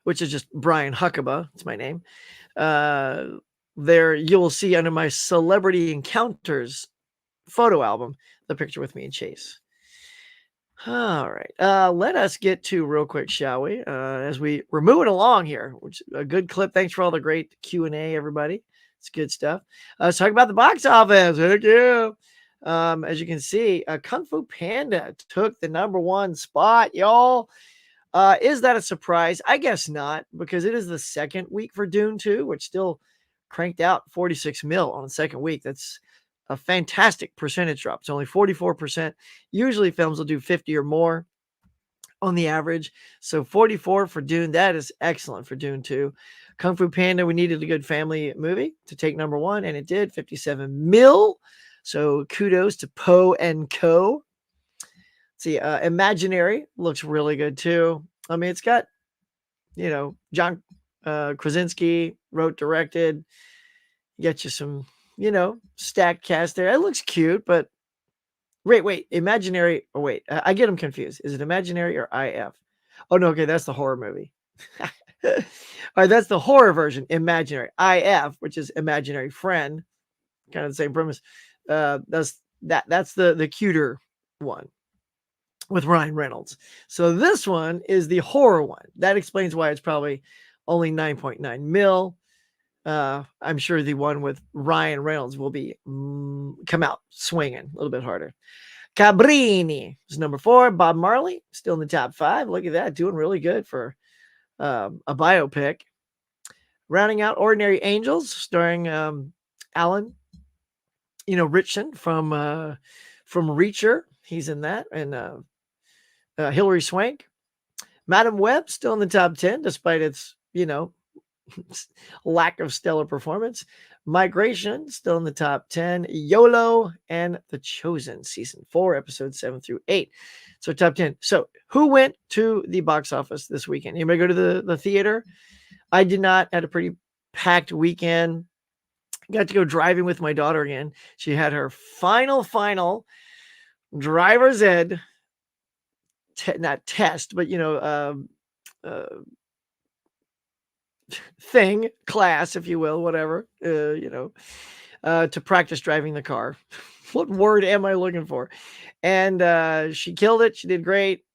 which is just Brian Huckaba, it's my name, there you will see under my Celebrity Encounters photo album the picture with me and Chase. All right, let us get to real quick, shall we? As we're moving along here, which is a good clip. Thanks for all the great Q&A, everybody. It's good stuff. Let's talk about the box office. Heck yeah. As you can see, Kung Fu Panda took the #1 spot, y'all. Is that a surprise? I guess not, because it is the second week for Dune 2, which still cranked out 46 mil on the second week. That's a fantastic percentage drop. It's only 44%. Usually films will do 50 or more on the average. So 44 for Dune, that is excellent for Dune 2. Kung Fu Panda, we needed a good family movie to take #1, and it did, 57 mil. So kudos to Poe and Co. See, Imaginary looks really good too. I mean, it's got, John Krasinski wrote, directed. Get you some, stacked cast there. It looks cute, but wait, Imaginary. Oh, wait, I get them confused. Is it Imaginary or IF? Oh, no, okay, that's the horror movie. All right, that's the horror version, Imaginary. IF, which is Imaginary Friend, kind of the same premise. That's the cuter one with Ryan Reynolds. So this one is the horror one. That explains why it's probably only 9.9 mil. I'm sure the one with Ryan Reynolds will be come out swinging a little bit harder. Cabrini is #4. Bob Marley still in the top 5. Look at that, doing really good for a biopic. Rounding out, Ordinary Angels, starring Alan, Ritchson from Reacher. He's in that, and Hilary Swank. Madam Web still in the top 10, despite its lack of stellar performance. Migration still in the top 10. YOLO and The Chosen season 4, episodes 7 through 8. So top 10. So who went to the box office this weekend? Anybody go to the theater? I did not. Had a pretty packed weekend. Got to go driving with my daughter again. She had her final driver's ed, not test, but thing, class, if you will, whatever, to practice driving the car. What word am I looking for? And she killed it. She did great.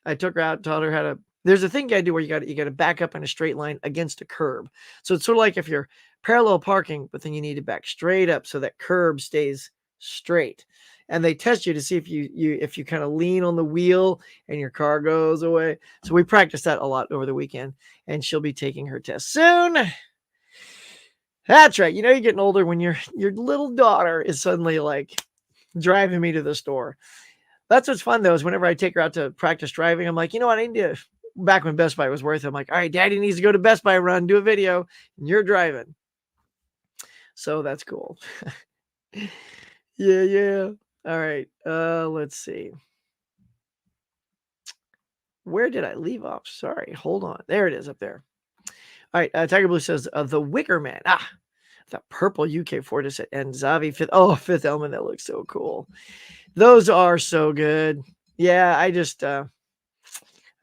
I took her out, taught her how to. There's a thing you gotta do where you gotta back up in a straight line against a curb. So it's sort of like if you're parallel parking, but then you need to back straight up so that curb stays straight. And they test you to see if you kind of lean on the wheel and your car goes away. So we practiced that a lot over the weekend, and she'll be taking her test soon. That's right. You're getting older when your little daughter is suddenly like driving me to the store. That's what's fun though, is whenever I take her out to practice driving, I'm like, I need to. Back when Best Buy was worth it, I'm like, all right, Daddy needs to go to Best Buy run, do a video, and you're driving. So that's cool. Yeah. All right. Let's see. Where did I leave off? Sorry. Hold on. There it is up there. All right. Tiger Blue says, The Wicker Man. That purple UK Fortis and Zavi Fifth Element. That looks so cool. Those are so good. Yeah, I just I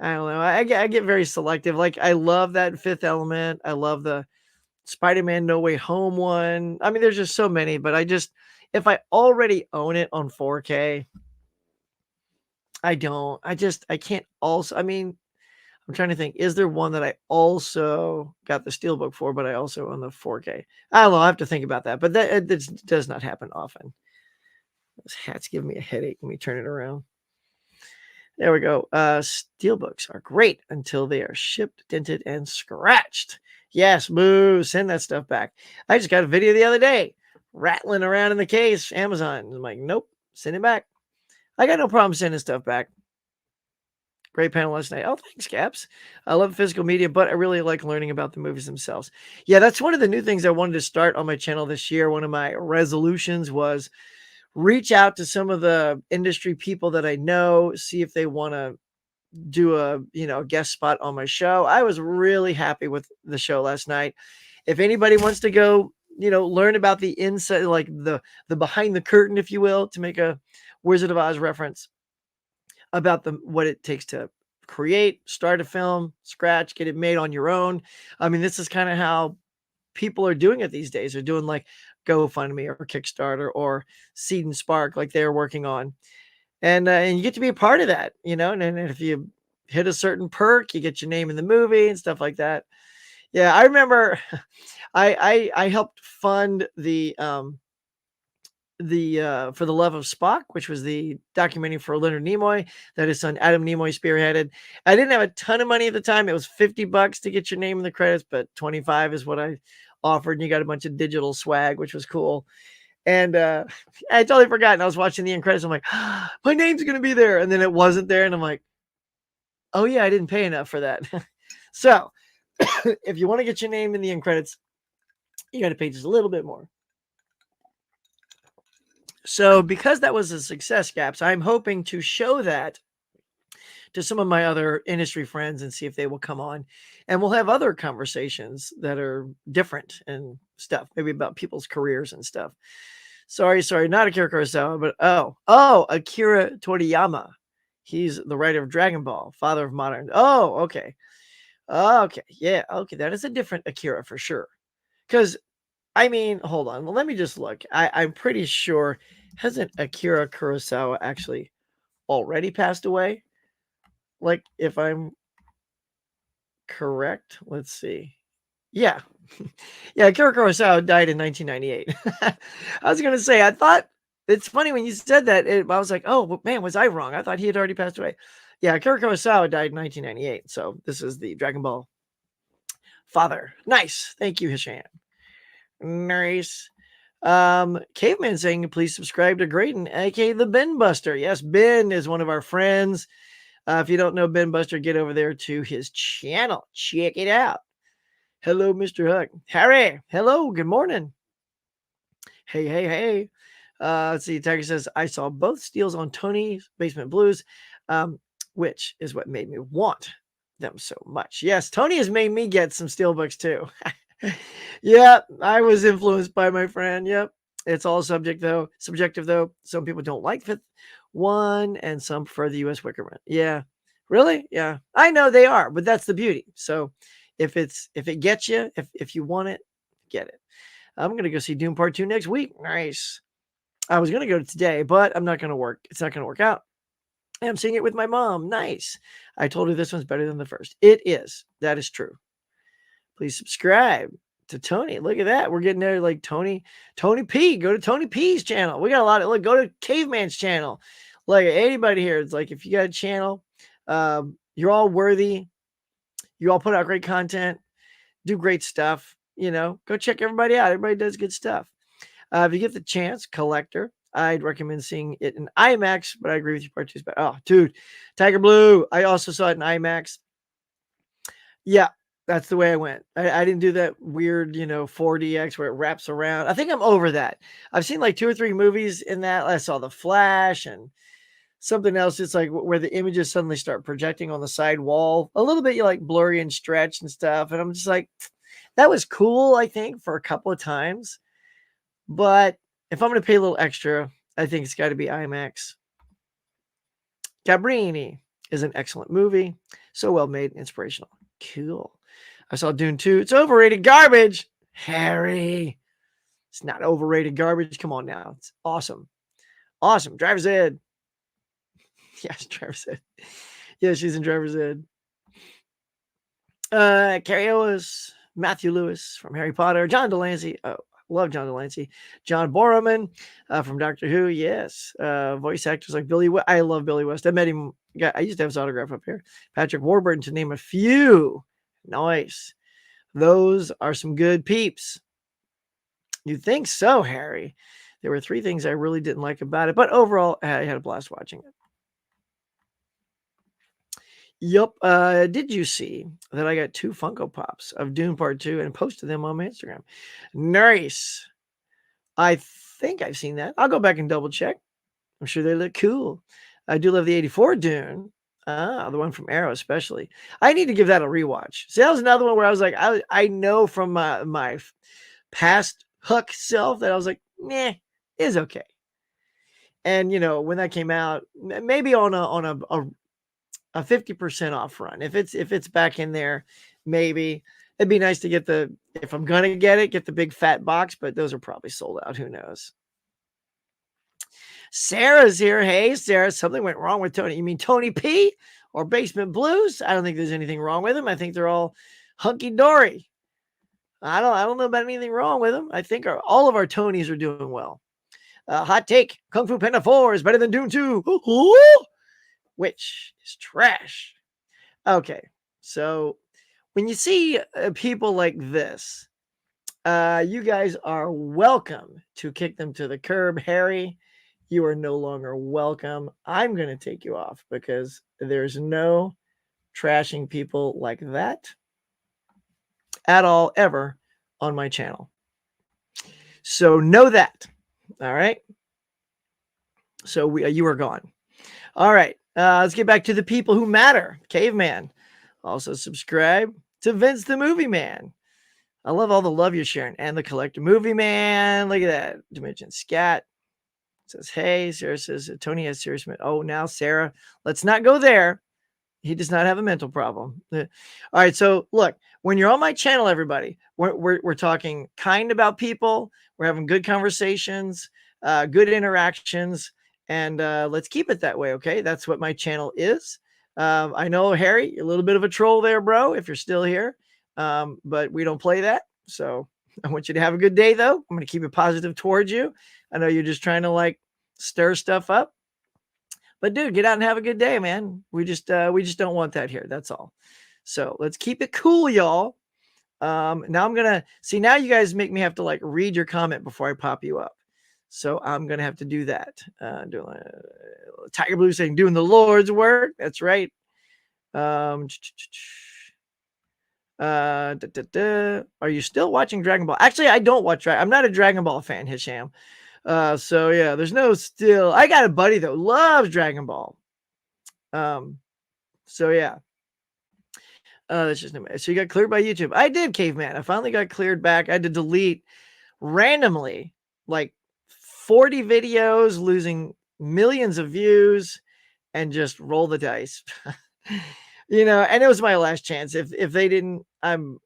don't know. I get very selective. Like I love that Fifth Element. I love the Spider-Man No Way Home one. I mean, there's just so many, but I just if I already own it on 4K, I don't. I can't also. I mean, I'm trying to think. Is there one that I also got the steelbook for, but I also own the 4K? I don't know. I have to think about that. But that does not happen often. This hat's giving me a headache. Let me turn it around. There we go. Steelbooks are great until they are shipped, dented, and scratched. Yes, boo. Send that stuff back. I just got a video the other day rattling around in the case. Amazon. I'm like, nope, send it back. I got no problem sending stuff back. Great panel last night. Oh, thanks, Caps. I love physical media, but I really like learning about the movies themselves. Yeah, that's one of the new things I wanted to start on my channel this year. One of my resolutions was reach out to some of the industry people that I know, see if they want to do a guest spot on my show. I was really happy with the show last night. If anybody wants to go, learn about the inside, like the behind the curtain, if you will, to make a Wizard of Oz reference about what it takes to create, start a film, scratch, get it made on your own. I mean, this is kind of how people are doing it these days. They're doing like GoFundMe or Kickstarter or Seed and Spark, like they're working on, and you get to be a part of that, and if you hit a certain perk, you get your name in the movie and stuff like that. Yeah, I remember I helped fund the For the Love of Spock, which was the documentary for Leonard Nimoy that his son Adam Nimoy spearheaded. I didn't have a ton of money at the time. It was $50 to get your name in the credits, but 25 is what I offered, and you got a bunch of digital swag, which was cool. And I totally forgot. And I was watching the end credits. I'm like, my name's gonna be there, and then it wasn't there, and I'm like, oh yeah, I didn't pay enough for that. So if you want to get your name in the end credits, you got to pay just a little bit more. So because that was a success, Gaps, I'm hoping to show that to some of my other industry friends and see if they will come on, and we'll have other conversations that are different and stuff, maybe about people's careers and stuff. Sorry, not Akira Kurosawa, but Akira Toriyama. He's the writer of Dragon Ball, father of modern. Oh, okay. Okay, yeah, okay. That is a different Akira for sure. Because I mean, hold on. Well, let me just look. I'm pretty sure hasn't Akira Kurosawa actually already passed away? Like, if I'm correct, let's see. Yeah. Yeah, Akira Kurosawa died in 1998. I was gonna say, I thought it's funny when you said that. I was like, oh man, was I wrong? I thought he had already passed away. Yeah, Akira Kurosawa died in 1998. So this is the Dragon Ball father. Nice. Thank you, Hisham. Nice. Caveman saying, please subscribe to Graydon, aka the Ben Buster. Yes, Ben is one of our friends. If you don't know Ben Buster, get over there to his channel. Check it out. Hello, Mr. Huck. Harry, hello, good morning. Hey. Let's see. Tiger says, I saw both steals on Tony's Basement Blues, which is what made me want them so much. Yes, Tony has made me get some steelbooks too. Yeah, I was influenced by my friend. Yep. It's all subjective though. Some people don't like Fifth One and some prefer the US Wickerman. Yeah. Really? Yeah. I know they are, but that's the beauty. So if it gets you, if you want it, get it. I'm gonna go see Doom Part 2 next week. Nice. I was gonna go today, but I'm not gonna work. It's not gonna work out. I'm seeing it with my mom. Nice. I told her this one's better than the first. It is. That is true. Please subscribe to Tony. Look at that. We're getting there like Tony P. Go to Tony P's channel. We got a lot of go to Caveman's channel. Like anybody here, it's like if you got a channel, you're all worthy. You all put out great content, do great stuff. Go check everybody out. Everybody does good stuff. If you get the chance, Collector, I'd recommend seeing it in IMAX, but I agree with you, part 2 is better. Oh, dude, Tiger Blue. I also saw it in IMAX. Yeah, that's the way I went. I didn't do that weird, 4DX where it wraps around. I think I'm over that. I've seen like 2 or 3 movies in that. I saw The Flash and something else. It's like where the images suddenly start projecting on the side wall. A little bit like blurry and stretched and stuff. And I'm just like, that was cool, I think, for a couple of times. But if I'm going to pay a little extra, I think it's got to be IMAX. Cabrini is an excellent movie. So well made and inspirational. Cool. I saw Dune 2. It's overrated garbage. Harry. It's not overrated garbage. Come on now. It's awesome. Awesome. Driver's Ed. Yes, Driver's Ed. Yeah, she's in Driver's Ed. Carrie Ellis, Matthew Lewis from Harry Potter, John Delancey. Oh, love John Delancey. John Borman from Doctor Who. Yes. Voice actors like Billy West. I love Billy West. I met him. I used to have his autograph up here. Patrick Warburton, to name a few. Nice. Those are some good peeps. You think so, Harry? There were 3 things I really didn't like about it, but overall, I had a blast watching it. Yup. Did you see that I got 2 Funko Pops of Dune Part 2 and posted them on my Instagram? Nice. I think I've seen that. I'll go back and double check. I'm sure they look cool. I do love the 84 Dune. The one from Arrow, especially. I need to give that a rewatch. See, that was another one where I was like, I know from my past Hook self that I was like, nah, it's okay. And when that came out, maybe on a 50% off run. If it's back in there, maybe it'd be nice to get if I'm gonna get the big fat box, but those are probably sold out. Who knows? Sarah's here. Hey, Sarah, something went wrong with Tony. You mean Tony P or Basement Blues? I don't think there's anything wrong with him. I think they're all hunky dory. I don't know about anything wrong with them. I think all of our Tonys are doing well. Hot take: Kung Fu Panda 4 is better than Dune 2. Which is trash. Okay, so when you see people like this, you guys are welcome to kick them to the curb. Harry, you are no longer welcome. I'm going to take you off because there's no trashing people like that at all, ever on my channel. So know that. All right. So you are gone. All right. Let's get back to the people who matter. Caveman. Also subscribe to Vince the Movie Man. I love all the love you're sharing. And the Collector Movie Man. Look at that. Dimension Scat says, hey. Sarah says, Tony has serious. Oh, now Sarah. Let's not go there. He does not have a mental problem. All right. So look, when you're on my channel, everybody, we're talking kind about people. We're having good conversations, good interactions. And let's keep it that way, okay? That's what my channel is. I know, Harry, you're a little bit of a troll there, bro, if you're still here. But we don't play that. So I want you to have a good day, though. I'm going to keep it positive towards you. I know you're just trying to, stir stuff up. But, dude, get out and have a good day, man. We just don't want that here. That's all. So let's keep it cool, y'all. Now I'm going to... See, now you guys make me have to, read your comment before I pop you up. So I'm going to have to do that. Tiger Blue saying, doing the Lord's work. That's right. Are you still watching Dragon Ball? Actually, I don't watch Dragon. I'm not a Dragon Ball fan, Hisham. So yeah, there's no still. I got a buddy that loves Dragon Ball. So yeah. That's just so you got cleared by YouTube. I did, Caveman. I finally got cleared back. I had to delete randomly 40 videos, losing millions of views, and just roll the dice. And it was my last chance. If they didn't, I'm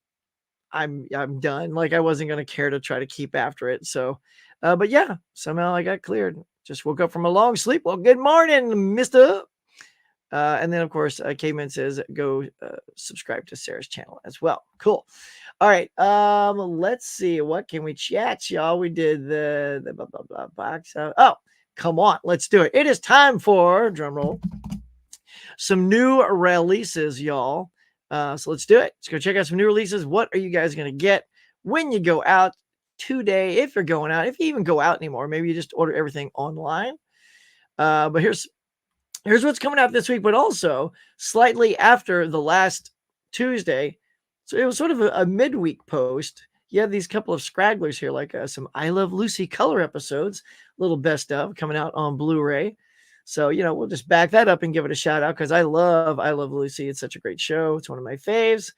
done. I wasn't gonna care to try to keep after it. So but yeah, somehow I got cleared. Just woke up from a long sleep. Well, good morning, mister. And then, of course, Caveman says, go subscribe to Sarah's channel as well. Cool. All right. Let's see. What can we chat, y'all? We did the blah, blah, blah box. Oh, come on. Let's do it. It is time for, drum roll, some new releases, y'all. So let's do it. Let's go check out some new releases. What are you guys going to get when you go out today? If you're going out, if you even go out anymore, maybe you just order everything online. But here's what's coming out this week, but also slightly after the last Tuesday. So it was sort of a midweek post. You have these couple of scragglers here, like some I Love Lucy color episodes, little best of coming out on Blu-ray. So, we'll just back that up and give it a shout out because I love Lucy. It's such a great show. It's one of my faves.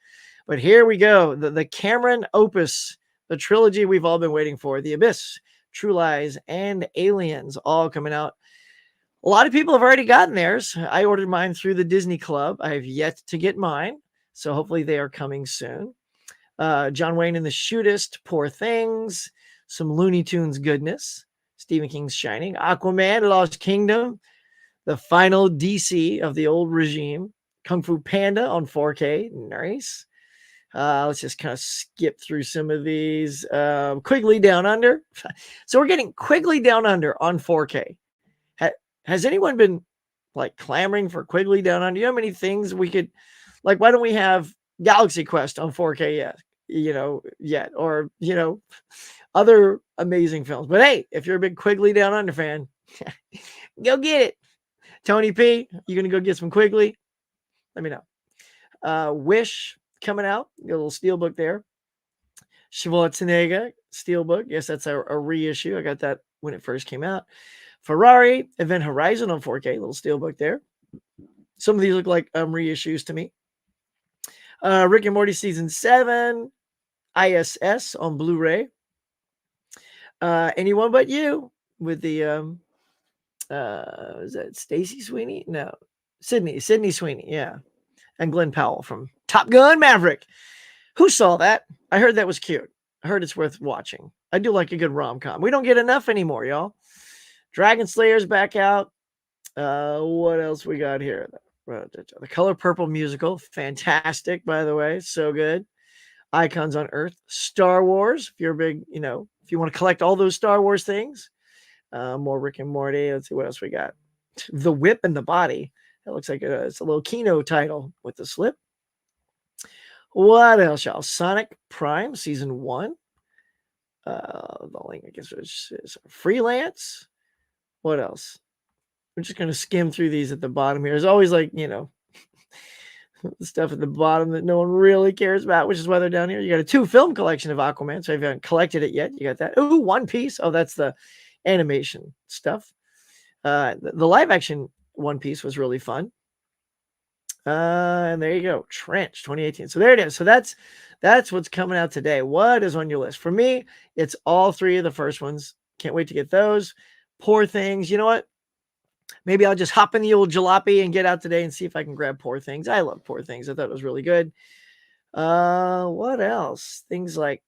But here we go. The Cameron opus, the trilogy we've all been waiting for, The Abyss, True Lies, and Aliens, all coming out A lot of people have already gotten theirs. I ordered mine through the Disney Club. I have yet to get mine, so hopefully they are coming soon. John Wayne and the Shootist, Poor Things, some Looney Tunes goodness, Stephen King's Shining, Aquaman, Lost Kingdom, the final DC of the old regime, Kung Fu Panda on 4K, nice. Let's just kind of skip through some of these. Quigley Down Under. So we're getting Quigley Down Under on 4K. Has anyone been like clamoring for Quigley Down Under? You know how many things we could, like, why don't we have Galaxy Quest on 4K yet? Yet, or, other amazing films. But hey, if you're a big Quigley Down Under fan, go get it. Tony P, you going to go get some Quigley? Let me know. Wish coming out. Got a little steelbook there. Schwarzenegger steelbook. Yes, that's a reissue. I got that when it first came out. Ferrari Event Horizon on 4K. Little steelbook there. Some of these look like reissues to me. Rick and Morty Season 7. ISS on Blu-ray. Anyone But You with the is that Stacy Sweeney? No, Sydney Sweeney, yeah, and Glenn Powell from Top Gun Maverick. Who saw that? I heard that was cute. I heard it's worth watching. I do like a good rom-com. We don't get enough anymore, y'all. Dragon Slayer's back out. What else we got here? The Color Purple musical, fantastic, by the way, so good. Icons on Earth, Star Wars. If you're a big, if you want to collect all those Star Wars things, more Rick and Morty. Let's see what else we got. The Whip and the Body. That looks like it's a little Kino title with the slip. What else, y'all? Sonic Prime Season 1. The link, I guess, is Freelance. What else? We're just going to skim through these at the bottom here. There's always like, the stuff at the bottom that no one really cares about, which is why they're down here. You got a 2-film collection of Aquaman. So if you haven't collected it yet, you got that. Ooh, One Piece. Oh, that's the animation stuff. The live action One Piece was really fun. And there you go. Trench 2018. So there it is. So that's what's coming out today. What is on your list? For me, it's all 3 of the first ones. Can't wait to get those. Poor Things. You know what? Maybe I'll just hop in the old jalopy and get out today and see if I can grab Poor Things. I love Poor Things. I thought it was really good. What else? Things like,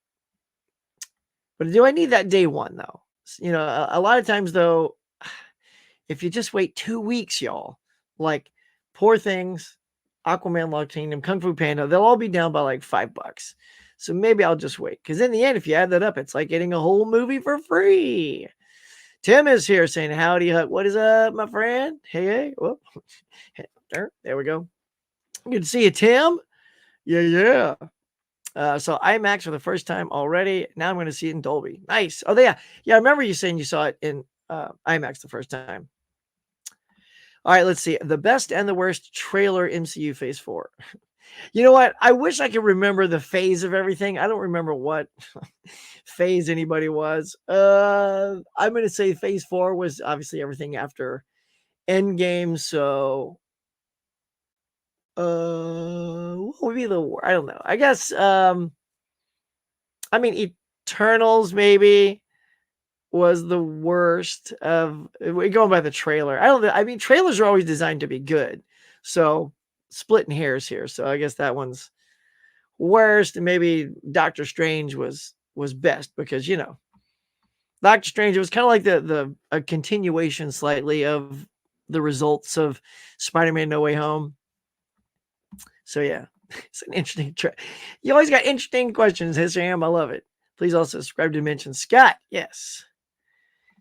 but do I need that day one though? A lot of times though, if you just wait 2 weeks, y'all, like Poor Things, Aquaman, Lost Kingdom, Kung Fu Panda, they'll all be down by like $5. So maybe I'll just wait. Because in the end, if you add that up, it's like getting a whole movie for free. Tim is here saying, howdy, Huck. What is up, my friend? Hey. Whoop. There we go. Good to see you, Tim. Yeah. So IMAX for the first time already. Now I'm going to see it in Dolby. Nice. Oh, yeah. I remember you saying you saw it in IMAX the first time. All right, let's see. The best and the worst trailer MCU Phase 4. You know what? I wish I could remember the phase of everything. I don't remember what phase anybody was. I'm going to say Phase 4 was obviously everything after Endgame. So, what would be I don't know. I guess, Eternals maybe was the worst of going by the trailer. Trailers are always designed to be good. So, splitting hairs here. So I guess that one's worst. And maybe Doctor Strange was best because, Doctor Strange, it was kind of like a continuation slightly of the results of Spider-Man No Way Home. So yeah, it's an interesting You always got interesting questions, Sam. I love it. Please also subscribe to Dimension Scott. Yes.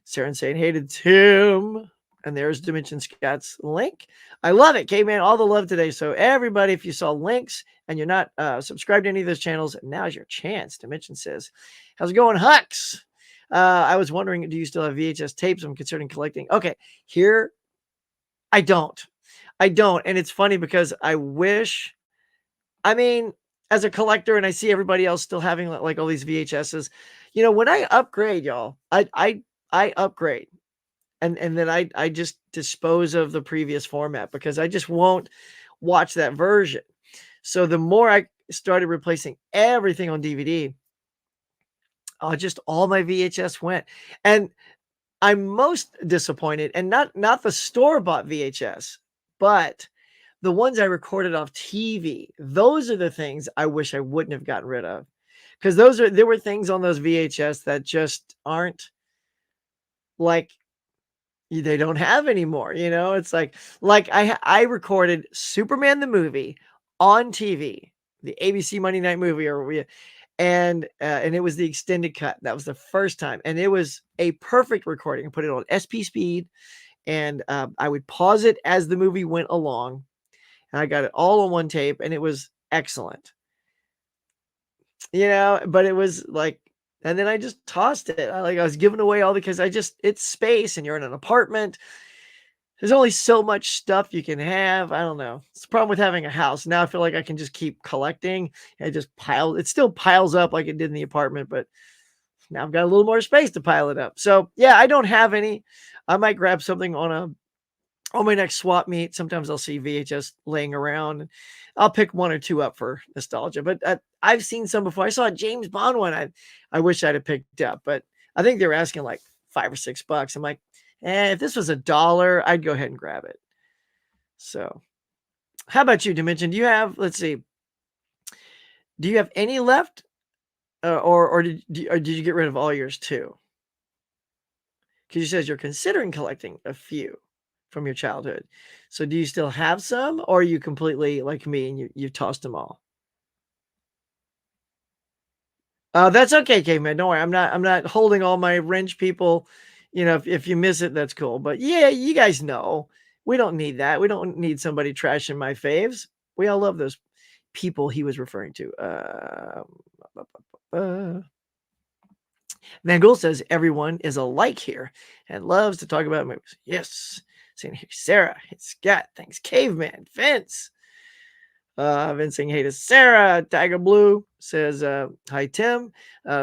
Sarah saying, hey to Tim. And there's Dimension Scott's link. I love it, K-Man. All the love today. So everybody, if you saw links and you're not subscribed to any of those channels, now's your chance. Dimension says, how's it going, Hux? I was wondering, do you still have VHS tapes? I'm considering collecting. Okay, here, I don't. And it's funny because I wish, as a collector and I see everybody else still having like all these VHSs, when I upgrade, y'all, I upgrade. And then I just dispose of the previous format because I just won't watch that version. So the more I started replacing everything on DVD, just all my VHS went. And I'm most disappointed, and not the store-bought VHS, but the ones I recorded off TV. Those are the things I wish I wouldn't have gotten rid of, because there were things on those VHS that just aren't like they don't have anymore. It's like I recorded Superman the movie on TV, the ABC Monday Night Movie, and it was the extended cut. That was the first time, and it was a perfect recording. I put it on SP speed, and I would pause it as the movie went along, and I got it all on one tape, and it was excellent. But it was like, and then I just tossed it. I was giving away all because it's space, and you're in an apartment. There's only so much stuff you can have. I don't know. It's the problem with having a house. Now I feel like I can just keep collecting. It still piles up like it did in the apartment, but now I've got a little more space to pile it up. So yeah, I don't have any. I might grab something on my next swap meet. Sometimes I'll see VHS laying around. I'll pick one or two up for nostalgia, but I've seen some before. I saw a James Bond one. I wish I'd have picked up, but I think they were asking like $5 or $6. I'm like, if this was $1, I'd go ahead and grab it. So how about you, Dimension? Let's see, do you have any left? Or did you get rid of all yours too? Because you says you're considering collecting a few from your childhood. So do you still have some, or are you completely like me and you've tossed them all? That's okay, caveman. Don't worry. I'm not holding all my wrench people. If you miss it, that's cool. But yeah, you guys know we don't need that. We don't need somebody trashing my faves. We all love those people he was referring to. Van Gogh says everyone is alike here and loves to talk about movies. Yes. Saying hey, Sarah, hey Scott, thanks, caveman, Vince. Vince saying hey to Sarah. Tiger Blue says hi Tim.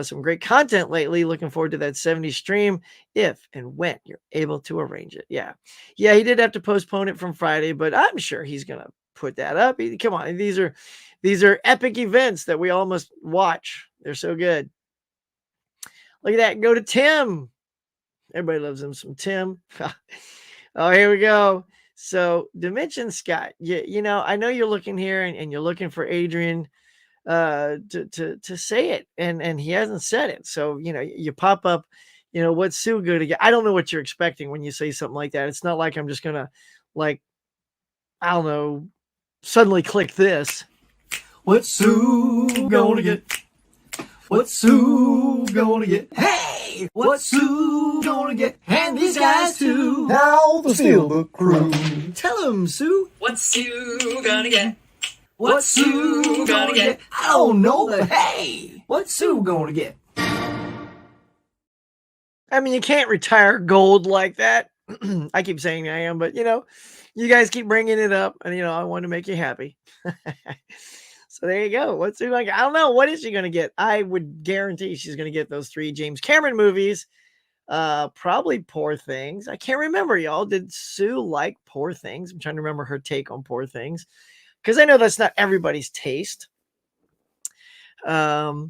Some great content lately. Looking forward to that 70 stream if and when you're able to arrange it. Yeah, he did have to postpone it from Friday, but I'm sure he's gonna put that up. Come on, these are epic events that we all must watch. They're so good. Look at that. Go to Tim. Everybody loves him some Tim. Oh, here we go. So Dimension Scott, I know you're looking here and you're looking for Adrian to say it, and he hasn't said it. So you pop up, what's Sue going to get? I don't know what you're expecting when you say something like that. It's not like I'm just gonna like, I don't know, suddenly click this. What's Sue gonna get? What's Sue gonna get? Hey, what's Sue gonna get? And these guys too. Now the Steelbook crew. Tell him, Sue. What's Sue gonna get? What's Sue gonna get? I don't know, but hey, what's Sue gonna get? I mean, you can't retire gold like that. I keep saying I am, but you guys keep bringing it up, and I want to make you happy. So there you go. What's Sue like? I don't know. What is she gonna get? I would guarantee she's gonna get those 3 James Cameron movies. Probably Poor Things. I can't remember, y'all. Did Sue like Poor Things? I'm trying to remember her take on Poor Things, because I know that's not everybody's taste. Yeah.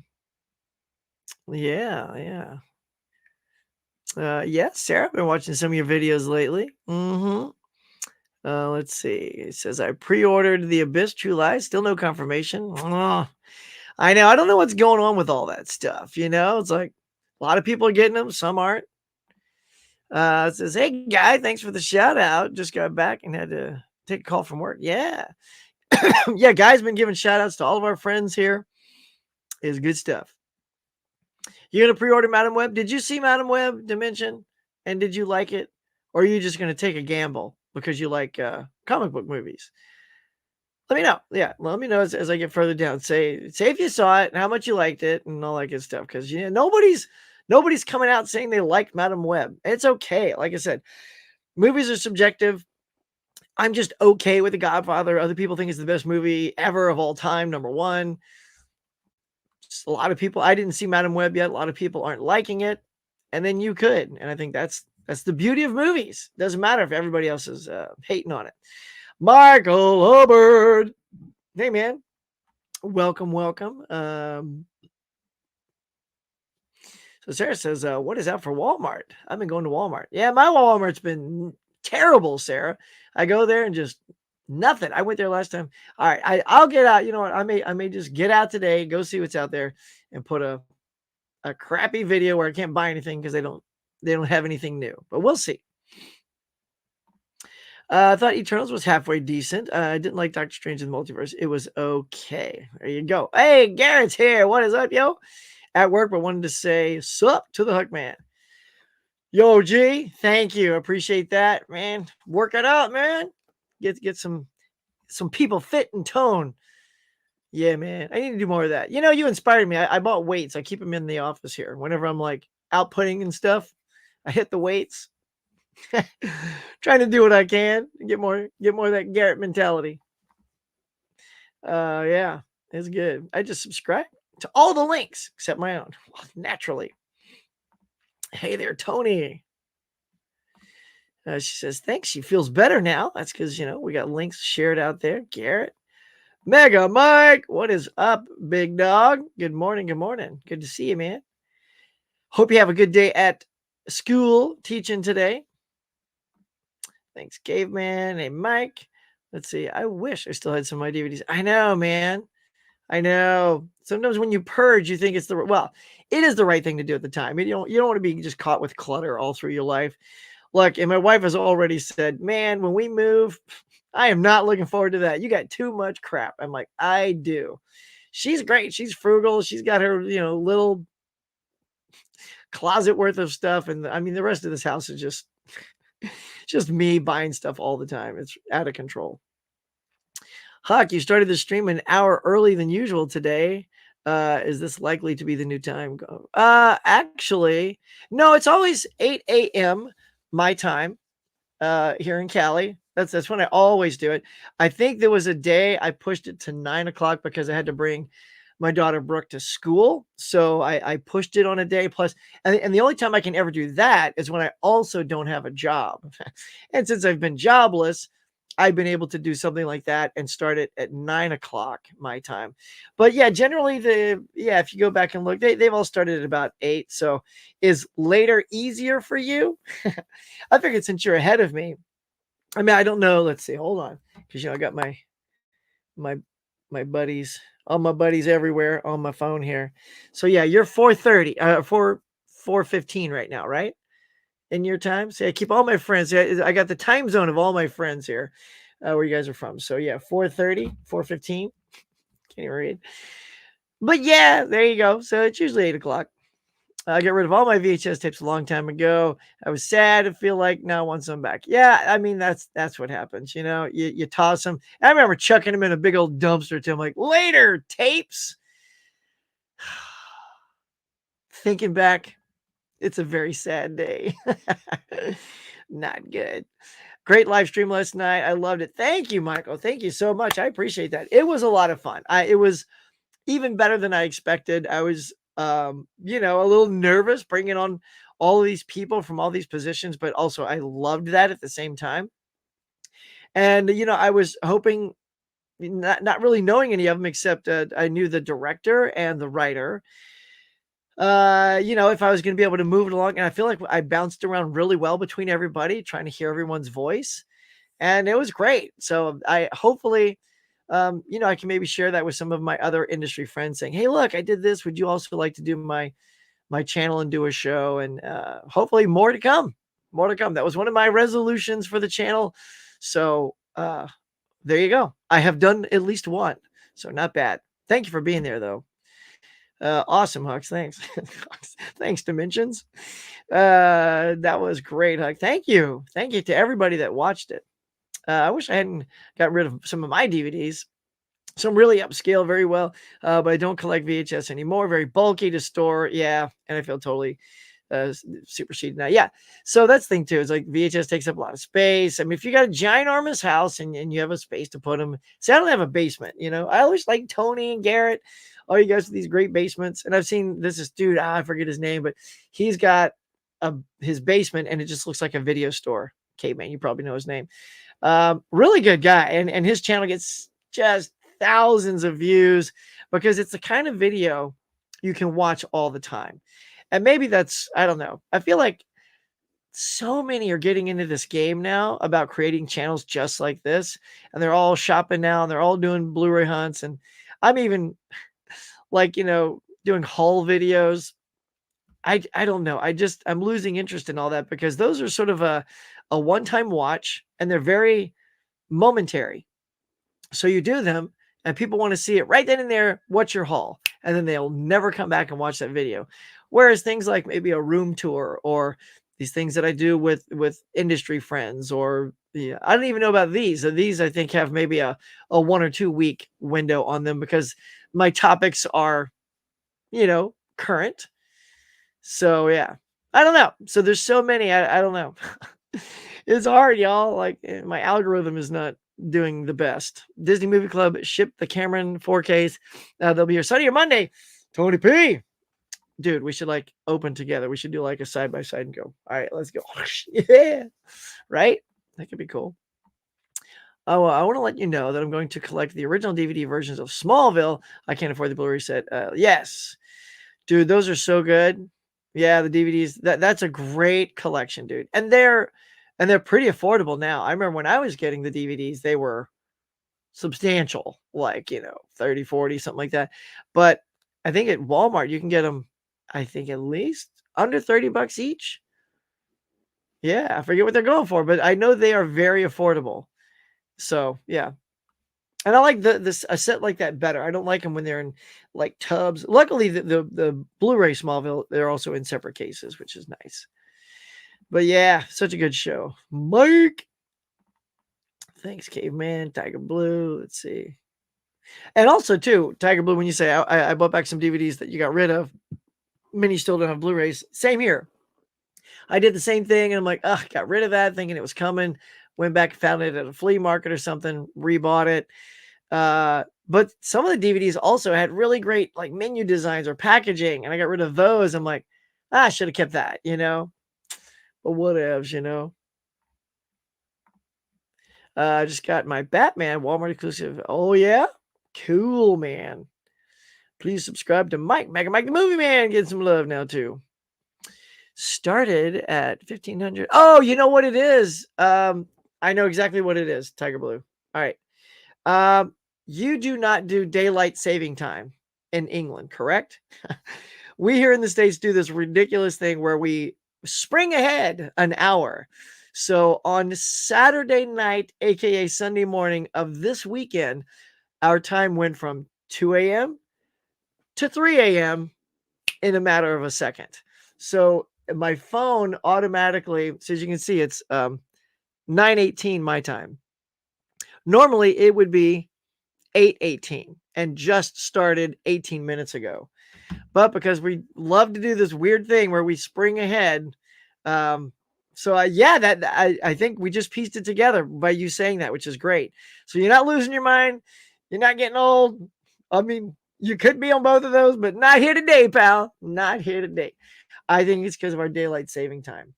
Sarah, I've been watching some of your videos lately. Let's see. It says I pre-ordered The Abyss: True Lies. Still no confirmation. I know. I don't know what's going on with all that stuff. It's like a lot of people are getting them, some aren't. It says, hey guy, thanks for the shout out. Just got back and had to take a call from work. Yeah. Yeah, guy's been giving shout outs to all of our friends here. It's good stuff. You're gonna pre-order Madam Web? Did you see Madam Web Dimension? And did you like it? Or are you just gonna take a gamble because you like comic book movies? Let me know. Yeah, let me know as I get further down. Say if you saw it and how much you liked it and all that good stuff. Because nobody's coming out saying they liked Madam Web. It's okay. Like I said, movies are subjective. I'm just okay with The Godfather. Other people think it's the best movie ever of all time, number 1. Just a lot of people. I didn't see Madam Web yet. A lot of people aren't liking it, and then you could. And I think that's the beauty of movies. Doesn't matter if everybody else is hating on it. Michael Hubbard. Hey, man. Welcome. So So Sarah says, what is out for Walmart? I've been going to Walmart. Yeah, my Walmart's been terrible, Sarah. I go there and just nothing. I went there last time. All right, I'll get out. You know what? I may just get out today, go see what's out there, and put a crappy video where I can't buy anything because they don't have anything new. But we'll see. I thought Eternals was halfway decent. I didn't like Doctor Strange in the Multiverse. It was okay. There you go. Hey, Garrett's here. What is up, yo? At work, but wanted to say sup to the Hook Man. Yo, G, thank you. Appreciate that, man. Work it out, man. Get some people fit and tone. Yeah, man. I need to do more of that. You know, you inspired me. I bought weights. I keep them in the office here. Whenever I'm like outputting and stuff, I hit the weights. Trying to do what I can. Get more of that Garrett mentality. Yeah, it's good. I just subscribe to all the links except my own. Naturally. Hey there, Tony. She says, thanks. She feels better now. That's because, you know, we got links shared out there. Garrett. Mega Mike. What is up, big dog? Good morning. Good morning. Good to see you, man. Hope you have a good day at school teaching today. Thanks, Caveman. Hey, Mike. Let's see. I wish I still had some of my DVDs. I know, man. I know. Sometimes when you purge, you think it's it is the right thing to do at the time. You don't want to be just caught with clutter all through your life. Look, and my wife has already said, man, when we move, I am not looking forward to that. You got too much crap. I'm like, I do. She's great. She's frugal. She's got her, you know, little closet worth of stuff. And I mean, the rest of this house is just me buying stuff all the time. It's out of control. Huck, you started the stream an hour early than usual today. Is this likely to be the new time? Actually, no, it's always 8 a.m. my time here in Cali. That's when I always do it. I think there was a day I pushed it to 9 o'clock because I had to bring my daughter Brooke to school. So I pushed it on a day plus. And the only time I can ever do that is when I also don't have a job. And since I've been jobless, I've been able to do something like that and start it at 9 o'clock my time. But yeah, generally if you go back and look, they've all started at about 8. So is later easier for you? I figured since you're ahead of me, I mean, I don't know. Let's see. Hold on. Because, you know, I got my buddies, all my buddies everywhere on my phone here. So yeah, you're 4:30, 4:15 right now, right? In your time. So I keep all my friends. I got the time zone of all my friends here, where you guys are from. So yeah, 4:30, 4:15. Can't even read. But yeah, there you go. So it's usually 8 o'clock. I got rid of all my VHS tapes a long time ago. I was sad to feel like now I want some back. Yeah, I mean that's what happens. You know, you toss them. I remember chucking them in a big old dumpster too. I'm like, later tapes. Thinking back, it's a very sad day. Not good. Great live stream last night. I loved it. Thank you, Michael. Thank you so much. I appreciate that. It was a lot of fun. It was even better than I expected. I was, you know, a little nervous bringing on all of these people from all these positions, but also I loved that at the same time. And, you know, I was hoping, not really knowing any of them, except I knew the director and the writer. You know, if I was going to be able to move it along, and I feel like I bounced around really well between everybody, trying to hear everyone's voice, and it was great. So I hopefully, you know, I can maybe share that with some of my other industry friends, saying, "Hey, look, I did this. Would you also like to do my channel and do a show?" And hopefully, more to come. More to come. That was one of my resolutions for the channel. So there you go. I have done at least one, so not bad. Thank you for being there, though. Awesome, Hux. Thanks. Thanks, Dimensions. That was great, Huck. Thank you. Thank you to everybody that watched it. I wish I hadn't got rid of some of my DVDs. Some really upscale very well, but I don't collect VHS anymore. Very bulky to store. Yeah, and I feel totally superseded now. Yeah, so that's the thing too. It's like VHS takes up a lot of space. I mean, if you got a ginormous house and you have a space to put them, see, I don't have a basement. You know, I always like Tony and Garrett. All you guys with these great basements. And I've seen this dude, I forget his name, but he's got his basement and it just looks like a video store. Caveman, you probably know his name. Really good guy. And his channel gets just thousands of views because it's the kind of video you can watch all the time. And maybe that's, I don't know. I feel like so many are getting into this game now about creating channels just like this, and they're all shopping now, and they're all doing Blu-ray hunts, and I'm even like, doing haul videos. I don't know. I'm losing interest in all that because those are sort of a one-time watch, and they're very momentary. So you do them and people want to see it right then and there. What's your haul? And then they'll never come back and watch that video. Whereas things like maybe a room tour or these things that I do with industry friends, or yeah, I don't even know about these. So these I think have maybe a 1 or 2 week window on them because my topics are, current. So yeah, I don't know. So there's so many. I don't know. It's hard, y'all. Like my algorithm is not doing the best. Disney Movie Club shipped the Cameron 4Ks. They'll be here Sunday or Monday. Tony P. Dude, we should like open together. We should do like a side by side and go. All right, let's go. Yeah. Right? That could be cool. Oh, I want to let you know that I'm going to collect the original DVD versions of Smallville. I can't afford the Blu-ray set. Yes. Dude, those are so good. Yeah, the DVDs. That's a great collection, dude. And they're pretty affordable now. I remember when I was getting the DVDs, they were substantial, like, 30, 40, something like that. But I think at Walmart you can get them, I think at least under $30 each. Yeah, I forget what they're going for, but I know they are very affordable. So, yeah. And I like a set like that better. I don't like them when they're in like tubs. Luckily, the Blu-ray Smallville, they're also in separate cases, which is nice. But yeah, such a good show. Mike. Thanks, Caveman. Tiger Blue. Let's see. And also, too, Tiger Blue, when you say I bought back some DVDs that you got rid of, many still don't have Blu-rays. Same here. I did the same thing, and I'm like, got rid of that, thinking it was coming. Went back and found it at a flea market or something, rebought it. But some of the DVDs also had really great like menu designs or packaging, and I got rid of those. I'm like, I should have kept that, but whatevs. I just got my Batman Walmart exclusive. Oh yeah, cool, man. Please subscribe to Mike the Movie Man. Get some love now too. Started at 1,500. Oh, you know what it is? I know exactly what it is. Tiger Blue. All right. You do not do daylight saving time in England, correct? We here in the States do this ridiculous thing where we spring ahead an hour. So on Saturday night, aka Sunday morning of this weekend, our time went from 2 a.m. to 3 a.m. in a matter of a second. So my phone automatically, so as you can see, it's 9:18 my time. Normally it would be 8:18 and just started 18 minutes ago. But because we love to do this weird thing where we spring ahead, I think we just pieced it together by you saying that, which is great. So you're not losing your mind, you're not getting old. I mean, you could be on both of those, but not here today, pal. Not here today. I think it's because of our daylight saving time.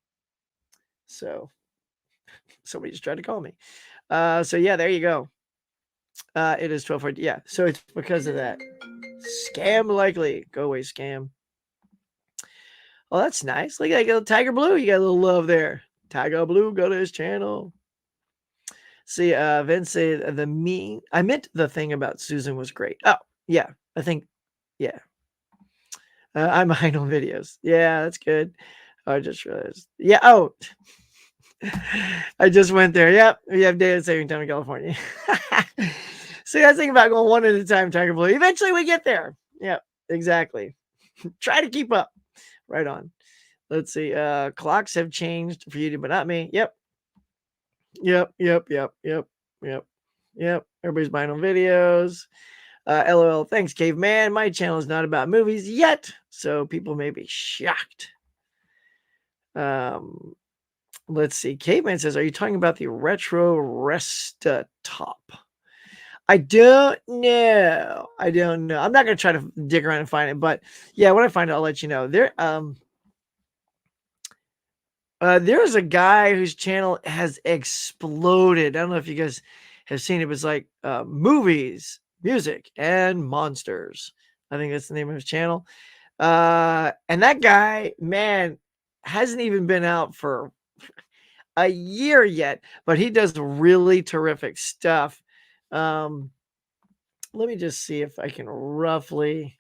So somebody just tried to call me. So yeah, there you go. It is 12:40. Yeah, so it's because of that. Scam likely. Go away, scam. Oh, that's nice. Look at that, Tiger Blue. You got a little love there. Tiger Blue, go to his channel. See, Vince said I meant the thing about Susan was great. Oh, yeah. I think, yeah. I'm behind on videos. Yeah, that's good. I just realized. Yeah. Oh, I just went there. Yep. We have daylight saving time in California. See, I was thinking about going one at a time, Tiger Blue. Eventually we get there. Yep, exactly. Try to keep up. Right on. Let's see. Clocks have changed for you, but not me. Yep. Everybody's buying on videos. LOL. Thanks, Caveman. My channel is not about movies yet, so people may be shocked. Let's see. Caveman says, "Are you talking about the Retro Resta Top?" I don't know. I'm not gonna try to dig around and find it, but yeah, when I find it, I'll let you know. There's a guy whose channel has exploded. I don't know if you guys have seen it. It was like movies, music, and monsters. I think that's the name of his channel. And that guy, man, hasn't even been out for a year yet, but he does really terrific stuff. Let me just see if I can roughly.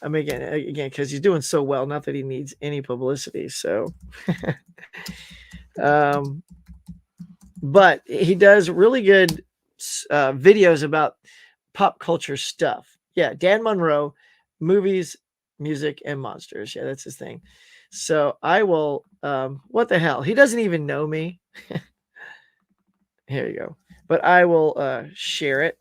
I mean, again, because he's doing so well, not that he needs any publicity. So, but he does really good videos about pop culture stuff. Yeah, Dan Monroe, movies, music, and monsters. Yeah, that's his thing. So I will. What the hell? He doesn't even know me. Here you go. But I will share it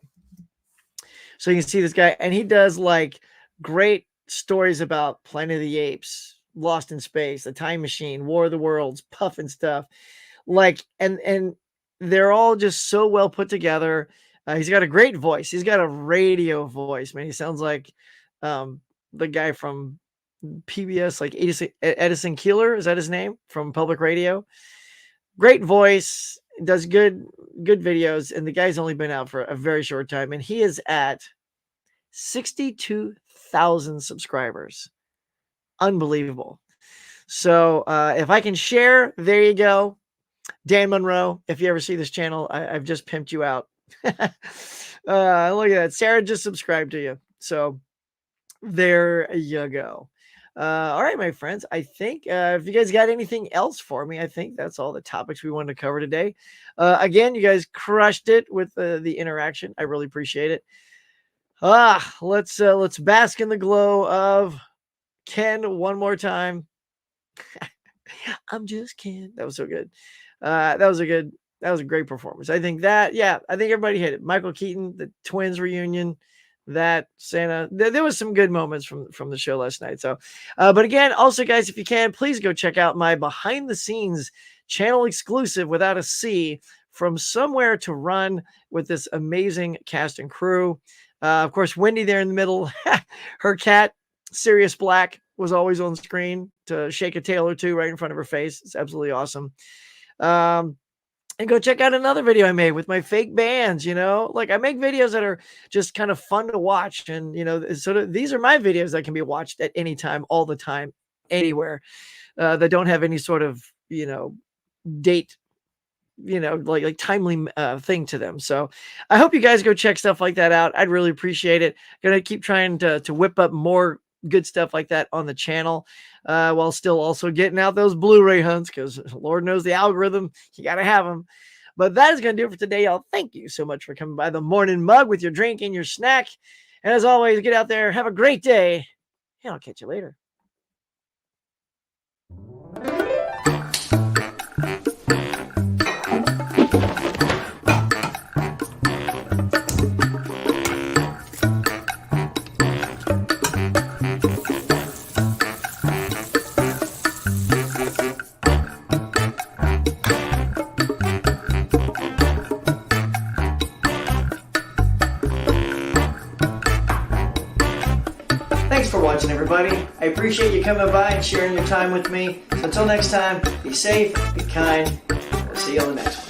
so you can see this guy, and he does like great stories about Planet of the Apes, Lost in Space, The Time Machine, War of the Worlds, Puff and stuff. Like, and they're all just so well put together. He's got a great voice. He's got a radio voice, man. He sounds like the guy from PBS, like Edison Keeler. Is that his name? From public radio. Great voice, does good videos, and the guy's only been out for a very short time, and he is at 62,000 subscribers. Unbelievable. So if I can share, there you go. Dan Monroe, if you ever see this channel, I've just pimped you out. Look at that. Sarah just subscribed to you. So there you go. All right, my friends. I think if you guys got anything else for me, I think that's all the topics we wanted to cover today. Again, you guys crushed it with the interaction. I really appreciate it. Let's bask in the glow of Ken one more time. I'm just Ken. That was so good. That was a great performance. I think everybody hit it. Michael Keaton, the Twins reunion, that Santa, there was some good moments from the show last night. So, but again, also guys, if you can, please go check out my behind the scenes channel exclusive without a C, From Somewhere to Run, with this amazing cast and crew. Of course, Wendy there in the middle, her cat, Sirius Black, was always on screen to shake a tail or two right in front of her face. It's absolutely awesome. And go check out another video I made with my fake bands. Like I make videos that are just kind of fun to watch. And, these are my videos that can be watched at any time, all the time, anywhere, that don't have any sort of, date, like timely thing to them. So I hope you guys go check stuff like that out. I'd really appreciate it. Gonna keep trying to whip up more good stuff like that on the channel, while still also getting out those Blu-ray hunts, because Lord knows the algorithm, you got to have them. But that is going to do it for today, y'all. Thank you so much for coming by the morning mug with your drink and your snack. And as always, get out there, have a great day, and I'll catch you later. Thanks for watching, everybody. I appreciate you coming by and sharing your time with me. So until next time, be safe, be kind. We'll see you on the next one.